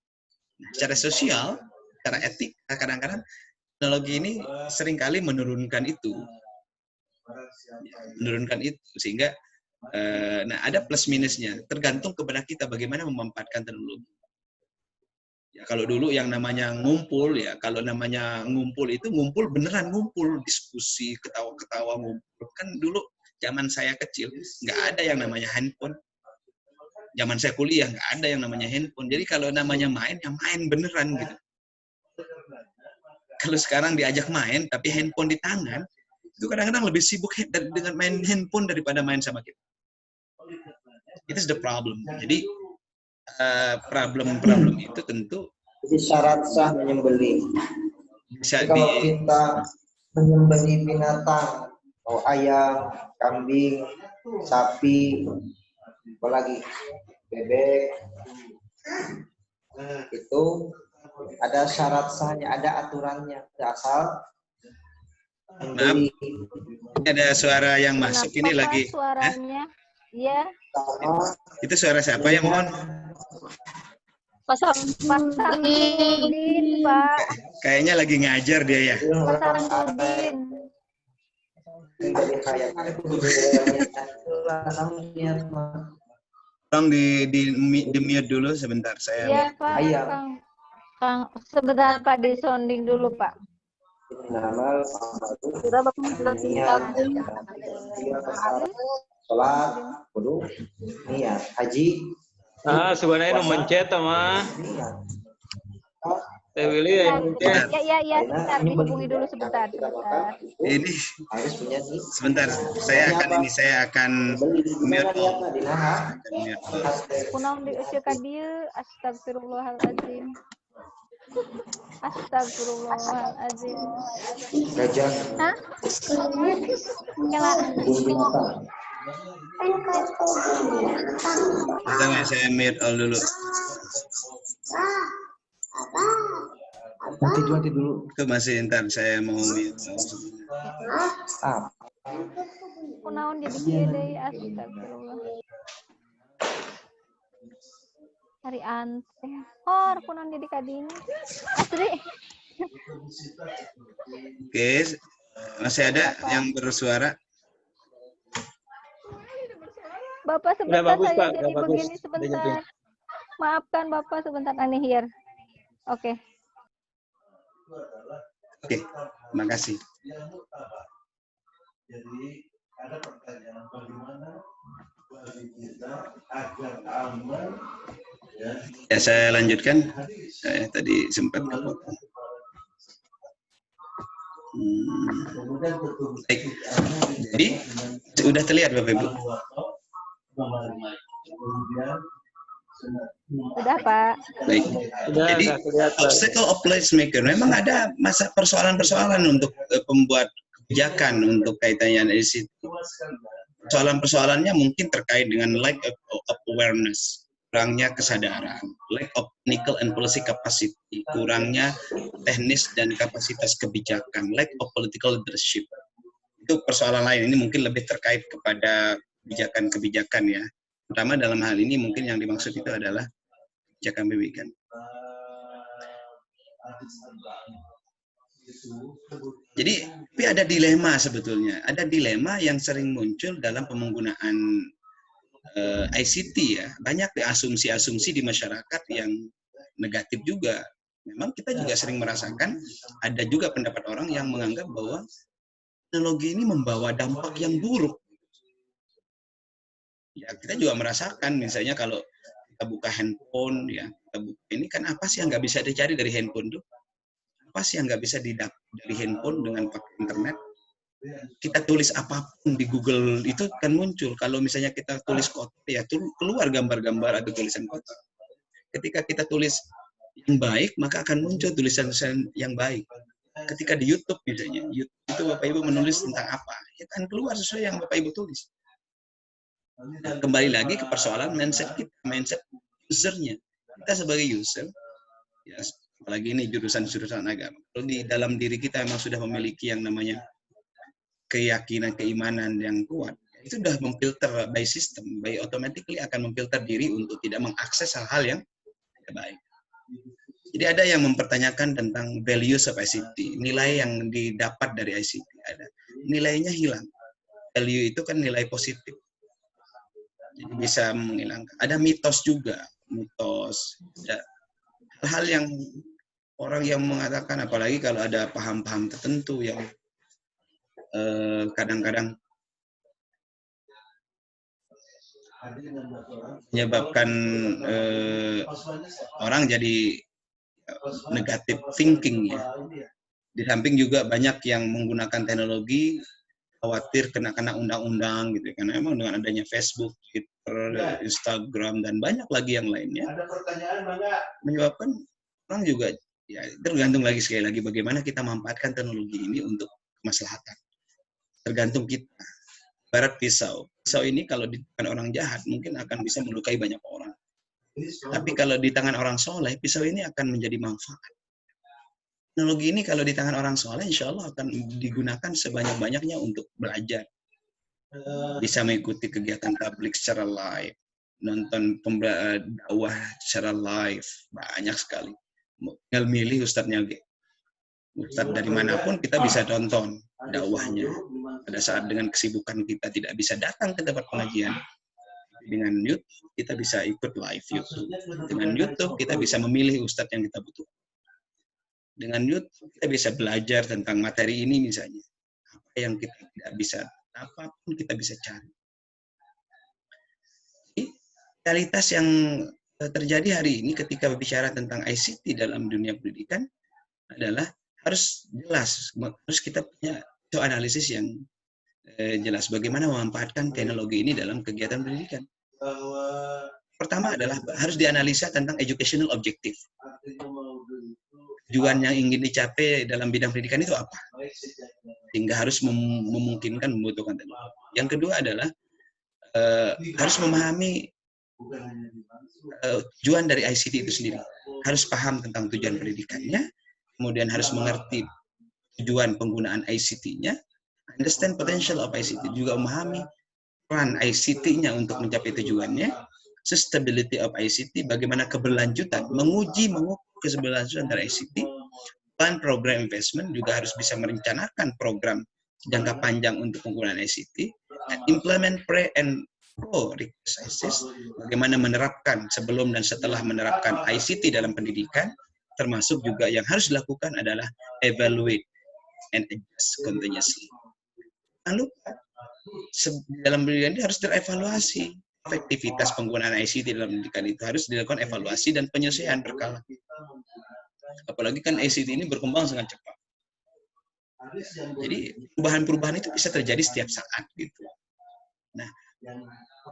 Secara sosial, secara etik, kadang-kadang teknologi ini seringkali menurunkan itu. Sehingga ada plus minusnya, tergantung kepada kita bagaimana memanfaatkan teknologi. Ya, kalau dulu yang namanya ngumpul, ya kalau namanya ngumpul itu ngumpul beneran ngumpul, diskusi, ketawa-ketawa ngumpul. Kan dulu zaman saya kecil nggak ada yang namanya handphone. Zaman saya kuliah nggak ada yang namanya handphone. Jadi kalau namanya main, ya main beneran gitu. Kalau sekarang diajak main, tapi handphone di tangan, itu kadang-kadang lebih sibuk dengan main handphone daripada main sama kita. It is the problem. Jadi problem itu tentu. Jadi syarat sah menyembelih. Bisa kalau kita menyembelih binatang, mau ayam, kambing, sapi, apalagi bebek, itu ada syarat sahnya, ada aturannya. Asal maaf, ada suara yang masuk. Ini lagi suaranya. Iya. Itu suara siapa ya, mohon? Pak Samsudin, Pak. Kayaknya lagi ngajar dia ya. Pak Samsudin. Tolong di mute dulu sebentar, saya. Iya, Pak. Kang, sebentar Pak, di sounding dulu, Pak. innamal a'malu Sudah Bapak niat. Sholat, wudu, niat. Haji, Sebenarnya nu mencet mah. niat. Teh Willy yang mencet. Ya, sebentar, dihubungi dulu sebentar. Ini Harus punya nih. sebentar, saya akan mute all. Kunaon di usia ka dieu, astagfirullahalazim. Astagfirullahalazim. Gajah, Hah? Kela. Bentar, saya mute all dulu. Nanti dulu. Itu masih ntar saya mau mute. Kunaon jadi kieu deui, astagfirullah. Hari ante. Kunaon jadi ka dieu. Asri. Oke, masih ada yang bersuara? Bapak Udah sebentar, bagus, saya Pak. jadi Udah bagus. begini sebentar. Maafkan Bapak sebentar, aneh here. Oke. Oke, terima kasih. Yang muktabak. Jadi ada pertanyaan bagaimana bagi kita agar aman ya. Ya, saya lanjutkan. Saya tadi sempat kepotong. Kemudian betul. Baik. Jadi sudah terlihat Bapak Ibu. Kemudian Sudah, Pak. Baik. Udah Jadi kelihatan. obstacle of placemaker memang ada masa persoalan-persoalan untuk pembuat kebijakan untuk kaitannya dari situ. Persoalan-persoalannya mungkin terkait dengan lack of awareness, kurangnya kesadaran, lack of technical and policy capacity, kurangnya teknis dan kapasitas kebijakan, lack of political leadership. Itu persoalan lain, ini mungkin lebih terkait kepada kebijakan-kebijakan ya. Pertama dalam hal ini mungkin yang dimaksud itu adalah kebijakan PBB. Jadi tapi ada dilema sebetulnya, ada dilema yang sering muncul dalam penggunaan ICT ya. Banyak asumsi-asumsi di masyarakat yang negatif juga. Memang kita juga sering merasakan ada juga pendapat orang yang menganggap bahwa teknologi ini membawa dampak yang buruk. Ya, kita juga merasakan misalnya kalau kita buka handphone ya, kita buka ini kan apa sih yang nggak bisa dicari dari handphone tuh? Apa sih yang nggak bisa didapat dari handphone dengan pakai internet? Kita tulis apapun di Google itu kan muncul. Kalau misalnya kita tulis kotor ya keluar gambar-gambar atau tulisan kotor. Ketika kita tulis yang baik maka akan muncul tulisan-tulisan yang baik. Ketika di YouTube misalnya, YouTube itu Bapak Ibu menulis tentang apa? Ya kan keluar sesuai yang Bapak Ibu tulis. Nah, kembali lagi ke persoalan mindset kita, mindset usernya. Kita sebagai user, ya, apalagi ini jurusan-jurusan agama. Kalau di dalam diri kita memang sudah memiliki yang namanya keyakinan, keimanan yang kuat, itu sudah memfilter by system, by automatically akan memfilter diri untuk tidak mengakses hal-hal yang tidak baik. Jadi ada yang mempertanyakan tentang values of ICT, nilai yang didapat dari ICT ada, nilainya hilang. Value itu kan nilai positif. Jadi bisa menghilangkan. Ada mitos juga, mitos. Ada hal yang orang yang mengatakan, apalagi kalau ada paham-paham tertentu yang kadang-kadang menyebabkan orang jadi negatif thinking ya. Di samping juga banyak yang menggunakan teknologi khawatir kena undang-undang gitu karena emang dengan adanya Facebook, Twitter, Instagram dan banyak lagi yang lainnya menyebabkan orang juga ya tergantung lagi sekali lagi bagaimana kita memanfaatkan teknologi ini untuk kemaslahatan. Tergantung kita. Barat pisau ini kalau di tangan orang jahat mungkin akan bisa melukai banyak orang. Tapi kalau di tangan orang soleh, pisau ini akan menjadi manfaat. Teknologi ini kalau di tangan orang soleh, insya Allah akan digunakan sebanyak-banyaknya untuk belajar. Bisa mengikuti kegiatan tablik secara live, nonton dakwah secara live, banyak sekali. Tinggal milih ustadznya. Ustadz dari manapun kita bisa tonton dakwahnya. Pada saat dengan kesibukan kita tidak bisa datang ke tempat pengajian, dengan YouTube kita bisa ikut live YouTube. Dengan YouTube kita bisa memilih ustadz yang kita butuhkan. Dengan YouTube kita bisa belajar tentang materi ini misalnya. Apa yang kita tidak bisa, apapun kita bisa cari. Jadi, realitas yang terjadi hari ini ketika berbicara tentang ICT dalam dunia pendidikan adalah harus jelas, harus kita punya analisis yang jelas bagaimana memanfaatkan teknologi ini dalam kegiatan pendidikan. Pertama adalah harus dianalisa tentang educational objective. Tujuan yang ingin dicapai dalam bidang pendidikan itu apa? Sehingga harus memungkinkan membutuhkan teknologi. Yang kedua adalah harus memahami tujuan dari ICT itu sendiri. Harus paham tentang tujuan pendidikannya, kemudian harus mengerti tujuan penggunaan ICT-nya, understand potential of ICT, juga memahami peran ICT-nya untuk mencapai tujuannya, sustainability of ICT, bagaimana keberlanjutan, mengukur keberlanjutan dari ICT, plan program investment, juga harus bisa merencanakan program jangka panjang untuk penggunaan ICT, and implement pre and pro-requisites, bagaimana menerapkan sebelum dan setelah menerapkan ICT dalam pendidikan, termasuk juga yang harus dilakukan adalah evaluate and adjust continuously. Jangan lupa, dalam pendidikan ini harus terevaluasi. Efektivitas penggunaan ICT dalam pendidikan itu harus dilakukan evaluasi dan penyesuaian berkala. Apalagi kan ICT ini berkembang sangat cepat. Jadi perubahan-perubahan itu bisa terjadi setiap saat gitu. Nah,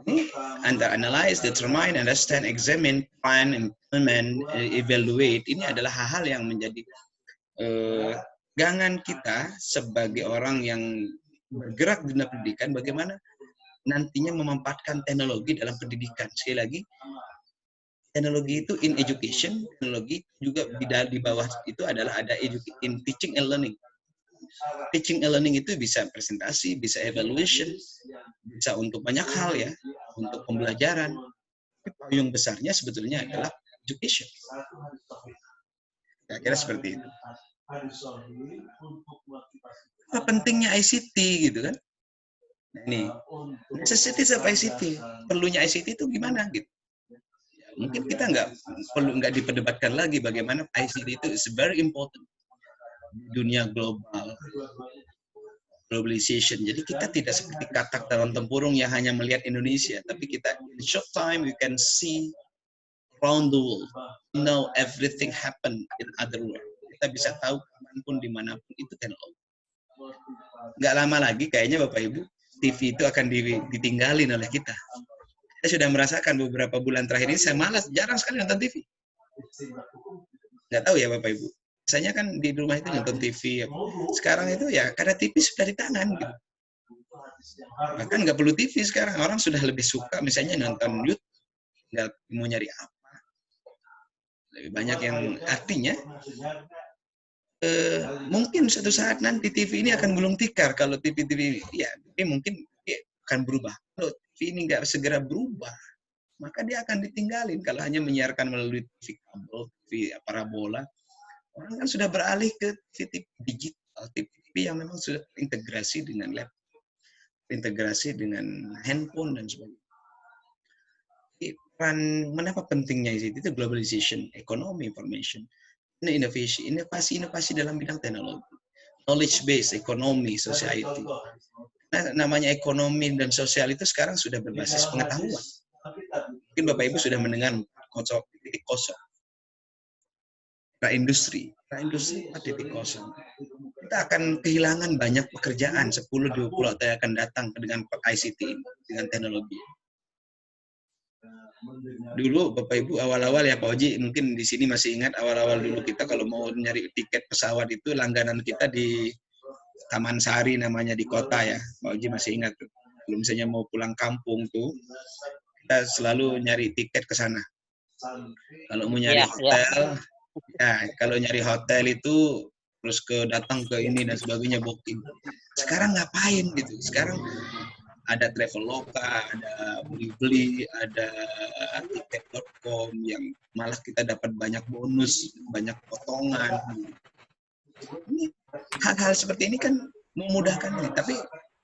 ini antara analyze, determine, understand, examine, plan, implement, evaluate, ini adalah hal-hal yang menjadi pegangan kita sebagai orang yang bergerak di dunia pendidikan, bagaimana nantinya memanfaatkan teknologi dalam pendidikan. Sekali lagi, teknologi itu in education, teknologi juga di bawah itu adalah ada in teaching and learning. Teaching and learning itu bisa presentasi, bisa evaluation, bisa untuk banyak hal ya, untuk pembelajaran. Payung besarnya sebetulnya adalah education. Kira-kira seperti itu. Apa pentingnya ICT gitu kan? Nah, ini necessities of ICT, perlunya ICT itu gimana gitu? Ya, mungkin kita nggak diperdebatkan lagi bagaimana ICT itu is very important. Dunia global, globalization. Jadi kita tidak seperti katak dalam tempurung yang hanya melihat Indonesia, tapi kita in short time we can see around the world, know everything happen in other world. Kita bisa tahu kapanpun dimanapun itu teknologi. Nggak lama lagi kayaknya Bapak Ibu, TV itu akan ditinggalin oleh kita. Saya sudah merasakan beberapa bulan terakhir ini saya malas, jarang sekali nonton TV. Nggak tahu ya Bapak Ibu. Biasanya kan di rumah itu nonton TV. Sekarang itu ya karena TV sudah di tangan gitu. Bahkan nggak perlu TV sekarang. Orang sudah lebih suka misalnya nonton YouTube. Nggak mau nyari apa. Lebih banyak yang artinya mungkin suatu saat nanti TV ini akan gulung tikar. Kalau TV ya tapi mungkin akan berubah. Kalau TV ini nggak segera berubah, maka dia akan ditinggalin. Kalau hanya menyiarkan melalui TV kabel, TV parabola, orang kan sudah beralih ke TV digital, TV yang memang sudah terintegrasi dengan laptop, terintegrasi dengan handphone dan sebagainya. Kenapa pentingnya itu globalization, economy, information, inovasi dalam bidang teknologi, knowledge base, ekonomi, society. Nah, namanya ekonomi dan sosial itu sekarang sudah berbasis pengetahuan. Mungkin Bapak Ibu sudah mendengar titik kosong. Industri 4.0. Kita akan kehilangan banyak pekerjaan 10-20 tahun yang akan datang dengan ICT ini, dengan teknologi. Dulu Bapak Ibu awal-awal ya Pak Oji, mungkin di sini masih ingat awal-awal dulu kita kalau mau nyari tiket pesawat itu langganan kita di Taman Sari namanya di kota ya. Pak Oji masih ingat tuh. Kalau misalnya mau pulang kampung tuh kita selalu nyari tiket ke sana. Kalau mau nyari hotel, ya, kalau nyari hotel itu terus datang ke ini dan sebagainya booking. Sekarang ngapain gitu? Sekarang ada Traveloka, ada beli-beli, ada tiket.com yang malah kita dapat banyak bonus, banyak potongan. Ini hal-hal seperti ini kan memudahkan ini, tapi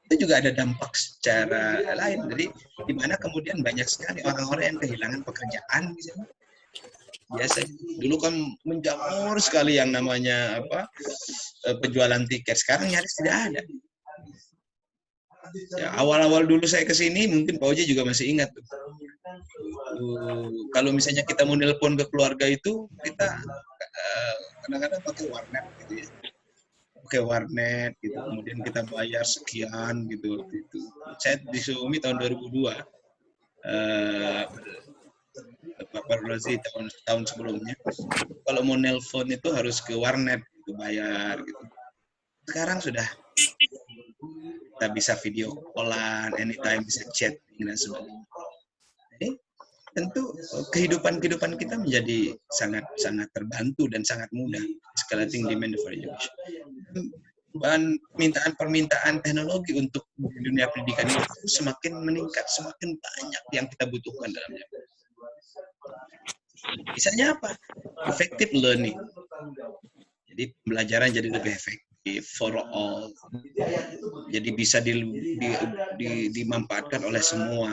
itu juga ada dampak secara lain. Jadi di mana kemudian banyak sekali orang-orang yang kehilangan pekerjaan misalnya. biasa. Dulu kan menjamur sekali yang namanya penjualan tiket. Sekarang nyaris tidak ada. Ya, awal-awal dulu saya ke sini, mungkin Pak Oji juga masih ingat tuh. Kalau misalnya kita mau nelpon ke keluarga itu, kita kadang-kadang pakai warnet gitu ya. Pakai warnet gitu, kemudian kita bayar sekian gitu waktu itu. Saya di Xiaomi tahun 2002. Baru sih tahun sebelumnya. Kalau mau nelpon itu harus ke warnet, gitu, bayar gitu. Sekarang sudah kita bisa video callan, anytime bisa chatting dan sebagainya. Jadi tentu kehidupan kita menjadi sangat terbantu dan sangat mudah. Escalating demand for education. Dan permintaan teknologi untuk dunia pendidikan itu semakin meningkat, semakin banyak yang kita butuhkan dalamnya. Misalnya apa? Effective learning. Jadi pembelajaran jadi lebih efektif for all. Jadi bisa dimanfaatkan oleh semua,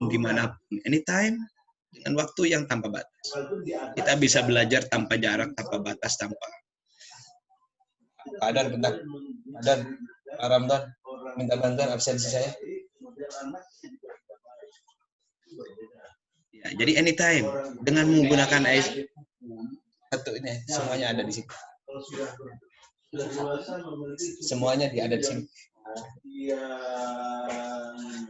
dimanapun, anytime, dengan waktu yang tanpa batas. Kita bisa belajar tanpa jarak, tanpa batas, tanpa. Adan, bentar. Adan, Ramdan, minta bantuan absensi saya. Ya, jadi anytime dengan menggunakan satu ini semuanya ada di sini. Semuanya ada di sini.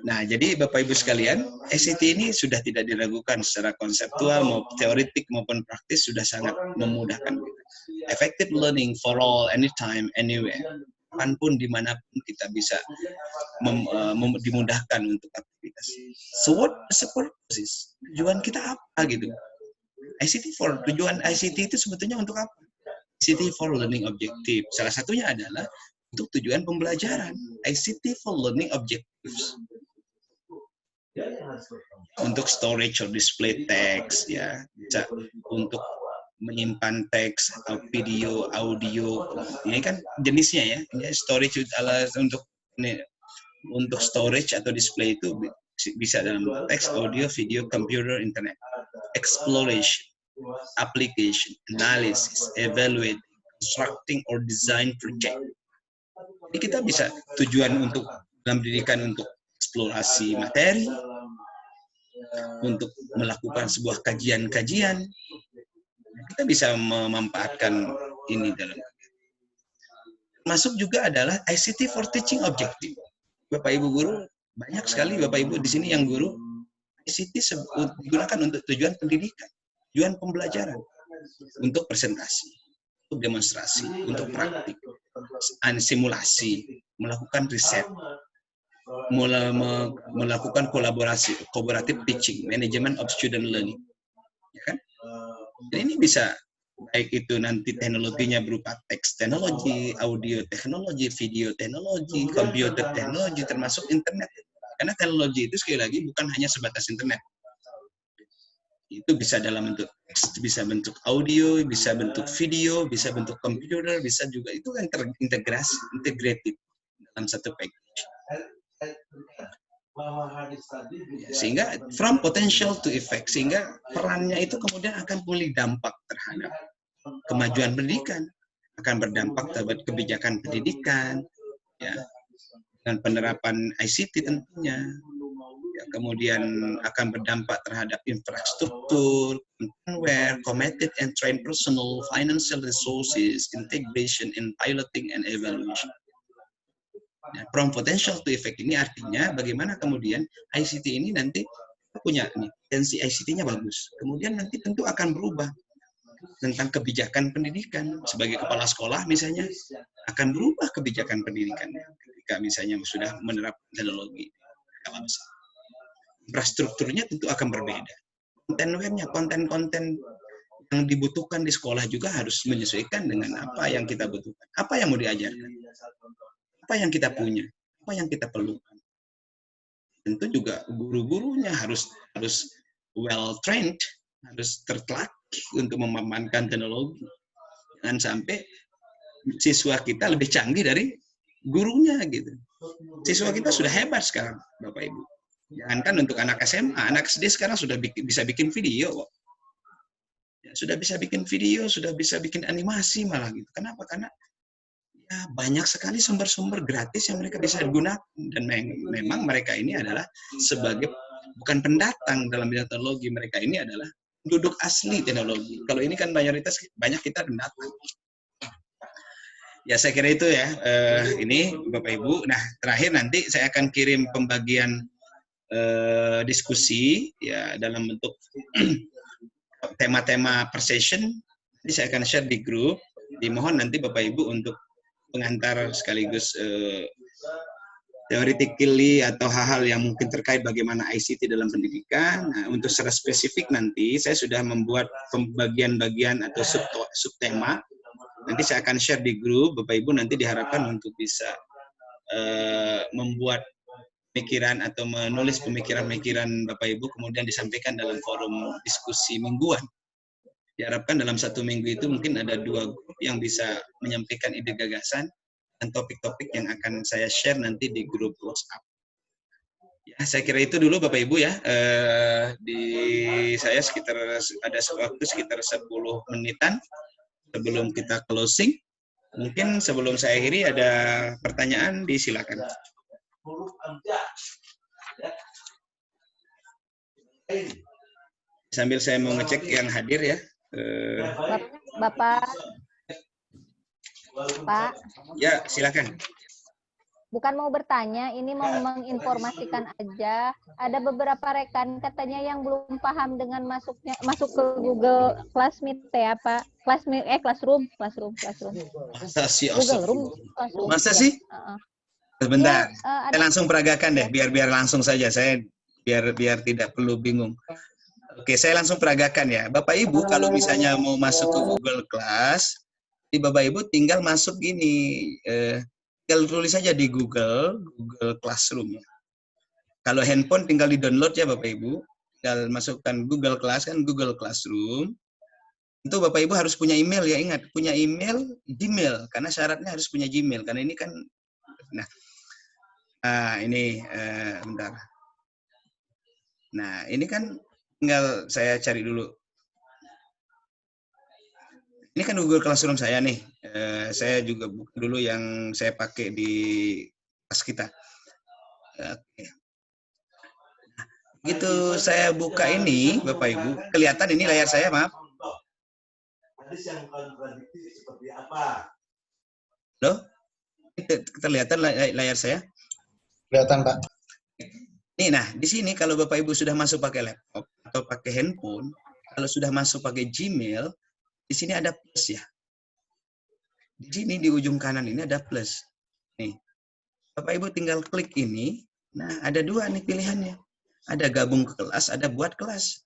Nah, jadi Bapak Ibu sekalian, ICT ini sudah tidak diragukan secara konseptual maupun teoretik maupun praktis, sudah sangat memudahkan kita. Effective learning for all, anytime, anywhere. Kapanpun, dimanapun kita bisa dimudahkan untuk aktivitas. So what is the purpose? Tujuan kita apa gitu? Tujuan ICT itu sebetulnya untuk apa? ICT for learning objective. Salah satunya adalah untuk tujuan pembelajaran. ICT for learning objectives. Untuk storage or display text, ya, bisa untuk menyimpan teks atau video, audio. Ini kan jenisnya ya. Ini storage untuk storage atau display itu bisa dalam teks, audio, video, computer, internet. Exploration, application, analysis, evaluate, constructing or design project. Jadi kita bisa tujuan untuk dalam pendidikan untuk eksplorasi materi, untuk melakukan sebuah kajian-kajian. Kita bisa memanfaatkan ini dalam. Masuk juga adalah ICT for teaching objective. Bapak Ibu guru, banyak sekali Bapak Ibu di sini yang guru, ICT digunakan untuk tujuan pendidikan, tujuan pembelajaran, untuk presentasi, untuk demonstrasi, untuk praktik, simulasi, melakukan riset, melakukan kolaborasi, cooperative teaching, management of student learning. Ya kan? Dan ini bisa baik itu nanti teknologinya berupa teks teknologi, audio teknologi, video teknologi, computer teknologi, termasuk internet. Karena teknologi itu sekali lagi bukan hanya sebatas internet. Itu bisa dalam bentuk teks, bisa bentuk audio, bisa bentuk video, bisa bentuk komputer, bisa juga itu kan terintegrasi, integrated dalam satu package. Sehingga from potential to effect, sehingga perannya itu kemudian akan memiliki dampak terhadap kemajuan pendidikan, akan berdampak terhadap kebijakan pendidikan, ya, dengan penerapan ICT tentunya, ya, kemudian akan berdampak terhadap infrastruktur, hardware, committed and trained personnel, financial resources, integration in piloting and evaluation. Nah, from potential to effect ini artinya bagaimana kemudian ICT ini nanti punya potensi ICT-nya bagus. Kemudian nanti tentu akan berubah tentang kebijakan pendidikan. Sebagai kepala sekolah misalnya akan berubah kebijakan pendidikan ketika misalnya sudah menerapkan teknologi. Infrastrukturnya tentu akan berbeda. Konten-webnya, konten-konten yang dibutuhkan di sekolah juga harus menyesuaikan dengan apa yang kita butuhkan. Apa yang mau diajarkan? Apa yang kita punya, apa yang kita perlukan. Tentu juga guru-gurunya harus well trained, harus terlatih untuk memamankan teknologi. Jangan sampai siswa kita lebih canggih dari gurunya gitu. Siswa kita sudah hebat sekarang, Bapak Ibu. Jangankan untuk anak SMA, anak SD sekarang sudah bisa bikin video. Ya, sudah bisa bikin video, sudah bisa bikin animasi malah gitu. Kenapa? Karena ya, banyak sekali sumber-sumber gratis yang mereka bisa gunakan, dan memang mereka ini adalah sebagai bukan pendatang dalam bidang teknologi, mereka ini adalah penduduk asli teknologi. Kalau ini kan mayoritas banyak kita pendatang. Ya saya kira itu ya, ini Bapak Ibu. Nah terakhir nanti saya akan kirim pembagian diskusi ya dalam bentuk tema-tema per session. Nanti saya akan share di grup. Dimohon nanti Bapak Ibu untuk pengantar sekaligus theoretically atau hal-hal yang mungkin terkait bagaimana ICT dalam pendidikan. Nah, untuk secara spesifik nanti saya sudah membuat pembagian-bagian atau subtema. Nanti saya akan share di grup. Bapak Ibu nanti diharapkan untuk bisa membuat pikiran atau menulis pemikiran-pemikiran Bapak Ibu kemudian disampaikan dalam forum diskusi mingguan. Diharapkan dalam 1 minggu itu mungkin ada 2 grup yang bisa menyampaikan ide gagasan dan topik-topik yang akan saya share nanti di grup WhatsApp. Ya, saya kira itu dulu Bapak Ibu ya. Di saya sekitar ada waktu sekitar 10 menitan sebelum kita closing. Mungkin sebelum saya akhiri ada pertanyaan, disilakan. Sambil saya mau ngecek yang hadir ya. Bapak. Pak. Ya, silakan. Bukan mau bertanya, ini mau menginformasikan aja. Ada beberapa rekan katanya yang belum paham dengan masuk ke Google Classmeet ya, Pak. Classroom. Masa sih? Google Room. Masa sih? Sebentar. Ya, saya langsung peragakan deh, biar langsung saja. Saya biar tidak perlu bingung. Oke, saya langsung peragakan ya. Bapak Ibu kalau misalnya mau masuk ke Google Class, di Bapak Ibu tinggal masuk gini. Tinggal tulis saja di Google Classroom ya. Kalau handphone tinggal di-download ya Bapak Ibu. Tinggal masukkan Google Class kan Google Classroom. Itu Bapak Ibu harus punya email ya, ingat punya email Gmail karena syaratnya harus punya Gmail karena ini kan ini bentar. Nah, ini kan tinggal saya cari dulu. Ini kan Google Classroom saya nih. Saya juga buka dulu yang saya pakai di kelas kita. Oke. Gitu saya buka ini, Bapak Ibu. Kelihatan ini layar saya, maaf. Yang kontradiksi seperti apa? Loh? Terlihat layar saya? Kelihatan, Pak. Nih, nah di sini kalau Bapak Ibu sudah masuk pakai laptop atau pakai handphone, kalau sudah masuk pakai Gmail, di sini ada plus ya. Di sini di ujung kanan ini ada plus. Nih, Bapak Ibu tinggal klik ini. Nah, ada 2 nih pilihannya. Ada gabung ke kelas, ada buat kelas.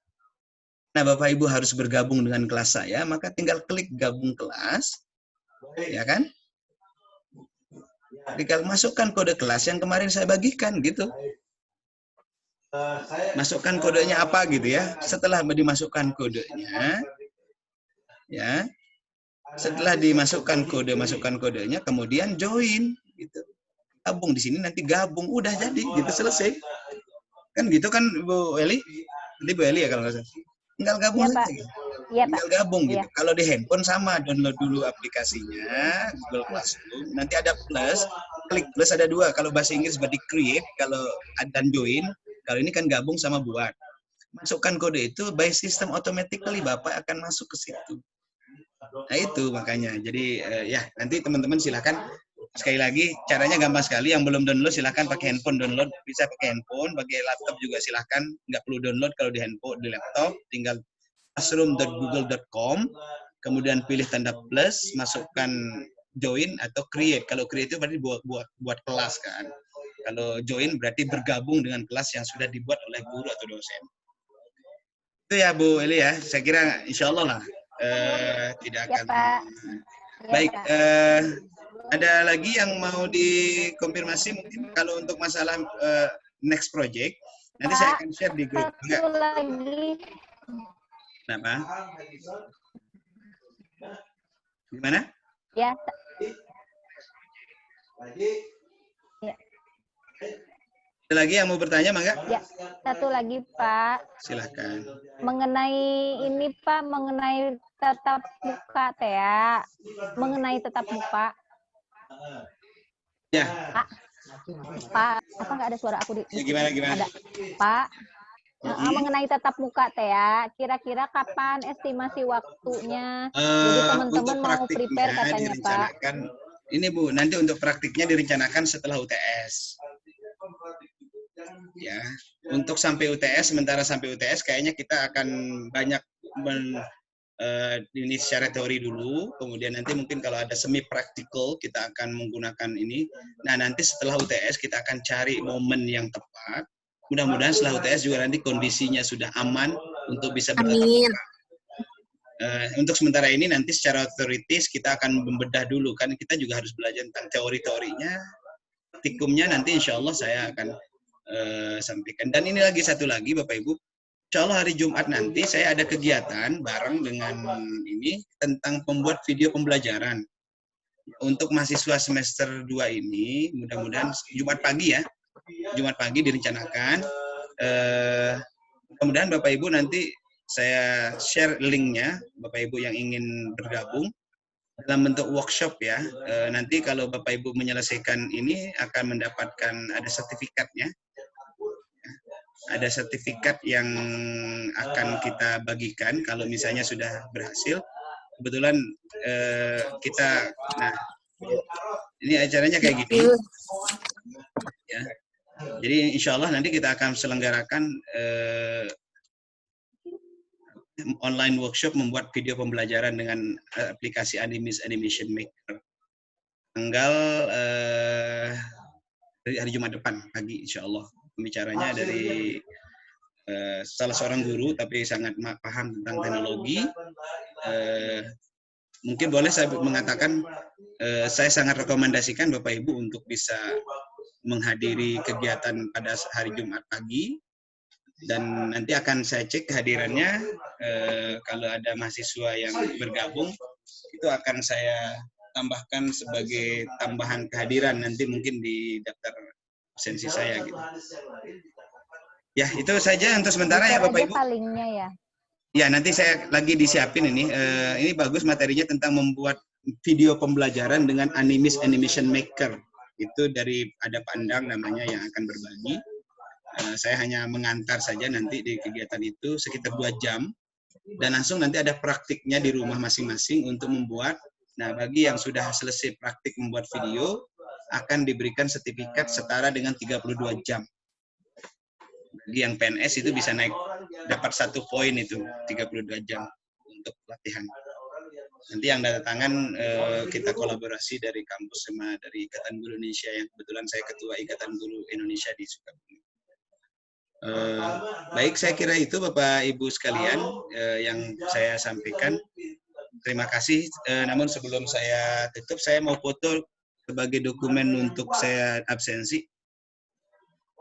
Nah, Bapak Ibu harus bergabung dengan kelas saya, maka tinggal klik gabung kelas. Ya kan? Tinggal masukkan kode kelas yang kemarin saya bagikan gitu. Masukkan kodenya apa gitu ya. Setelah dimasukkan kodenya, ya. Setelah dimasukkan masukkan kodenya, kemudian join gitu. Gabung di sini nanti gabung, udah jadi gitu, selesai. Kan gitu kan Bu Eli? Nanti Bu Eli ya kalau nggak salah. Tinggal gabung ya, saja gitu. Ya, tinggal gabung gitu. Kalau di handphone sama, download dulu aplikasinya Google Classroom, nanti ada plus, klik plus ada 2. Kalau bahasa Inggris berarti create, kalau dan join, kalau ini kan gabung sama buat. Masukkan kode itu by system automatically Bapak akan masuk ke situ. Nah itu makanya. Jadi ya nanti teman-teman silakan. Sekali lagi caranya gampang sekali. Yang belum download silakan pakai handphone download. Bisa pakai handphone, pakai laptop juga silakan. Nggak perlu download kalau di handphone, di laptop. Tinggal classroom.google.com. Kemudian pilih tanda plus, masukkan join atau create. Kalau create itu berarti buat kelas kan. Kalau join berarti bergabung dengan kelas yang sudah dibuat oleh guru atau dosen. Itu ya Bu Eli ya. Saya kira insya Allah lah. Tidak akan. Ya, Pak. Baik, ada lagi yang mau dikonfirmasi mungkin kalau untuk masalah next project nanti Pak, saya akan share di grup. Satu lagi. Kenapa? Gimana? Ya. Lagi. Ya. Ada lagi yang mau bertanya, Mangga? Ya, satu lagi Pak. Silahkan. Mengenai ini Pak, mengenai tatap muka teh ya. Mengenai tatap muka. Ya. Pak, apa nggak ada suara aku di? Ya, gimana? Ada. Pak, mengenai tatap muka teh ya. Kira-kira kapan estimasi waktunya? Jadi teman-teman mau prepare katanya Pak. Ini Bu, nanti untuk praktiknya direncanakan setelah UTS. Ya, untuk sampai UTS, sementara sampai UTS kayaknya kita akan banyak ini secara teori dulu, kemudian nanti mungkin kalau ada semi praktikal kita akan menggunakan ini. Nah, nanti setelah UTS kita akan cari momen yang tepat. Mudah-mudahan setelah UTS juga nanti kondisinya sudah aman untuk bisa bertatap muka. Untuk sementara ini nanti secara teoritis kita akan membedah dulu, kan kita juga harus belajar tentang teori-teorinya, praktikumnya nanti insya Allah saya akan sampaikan. Dan ini lagi satu lagi Bapak Ibu, insya Allah hari Jumat nanti saya ada kegiatan bareng dengan ini tentang pembuat video pembelajaran untuk mahasiswa semester 2 ini. Mudah-mudahan Jumat pagi ya, Jumat pagi direncanakan. Mudah-mudahan Bapak Ibu nanti saya share linknya, Bapak Ibu yang ingin bergabung dalam bentuk workshop ya. Nanti kalau Bapak Ibu menyelesaikan ini akan mendapatkan ada sertifikatnya. Ada sertifikat yang akan kita bagikan kalau misalnya sudah berhasil. Kebetulan kita, nah ini acaranya kayak gini. Ya. Jadi insya Allah nanti kita akan selenggarakan online workshop membuat video pembelajaran dengan aplikasi Animation Maker. Tanggal hari Jumat depan pagi, insya Allah. Pembicaranya dari salah seorang guru, tapi sangat paham tentang teknologi. Mungkin boleh saya mengatakan, saya sangat rekomendasikan Bapak Ibu untuk bisa menghadiri kegiatan pada hari Jumat pagi. Dan nanti akan saya cek kehadirannya, kalau ada mahasiswa yang bergabung, itu akan saya tambahkan sebagai tambahan kehadiran nanti mungkin di daftar absensi saya gitu. Ya, itu saja untuk sementara ya Bapak Ibu. Linknya ya. Ya, nanti saya lagi disiapin ini. Ini bagus materinya tentang membuat video pembelajaran dengan Animation Maker. Itu dari ada Pandang namanya yang akan berbagi. Saya hanya mengantar saja nanti di kegiatan itu sekitar 2 jam. Dan langsung nanti ada praktiknya di rumah masing-masing untuk membuat. Nah, bagi yang sudah selesai praktik membuat video, akan diberikan sertifikat setara dengan 32 jam. Bagi yang PNS itu bisa naik, dapat 1 poin itu, 32 jam untuk pelatihan. Nanti yang data tangan kita kolaborasi dari kampus sama dari Ikatan Guru Indonesia, yang kebetulan saya Ketua Ikatan Guru Indonesia di Sukabumi. Baik, saya kira itu Bapak Ibu sekalian yang saya sampaikan. Terima kasih. Namun sebelum saya tutup, saya mau foto sebagai dokumen untuk saya absensi.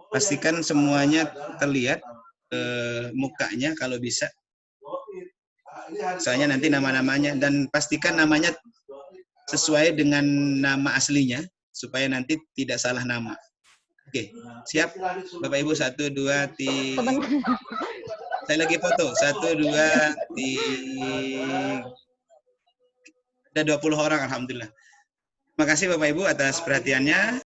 Pastikan semuanya terlihat mukanya kalau bisa. Soalnya nanti nama-namanya, dan pastikan namanya sesuai dengan nama aslinya supaya nanti tidak salah nama. Oke, siap Bapak Ibu, 1, 2, 3. Saya lagi foto, 1, 2, 3. Ada 20 orang, alhamdulillah. Terima kasih Bapak Ibu atas perhatiannya.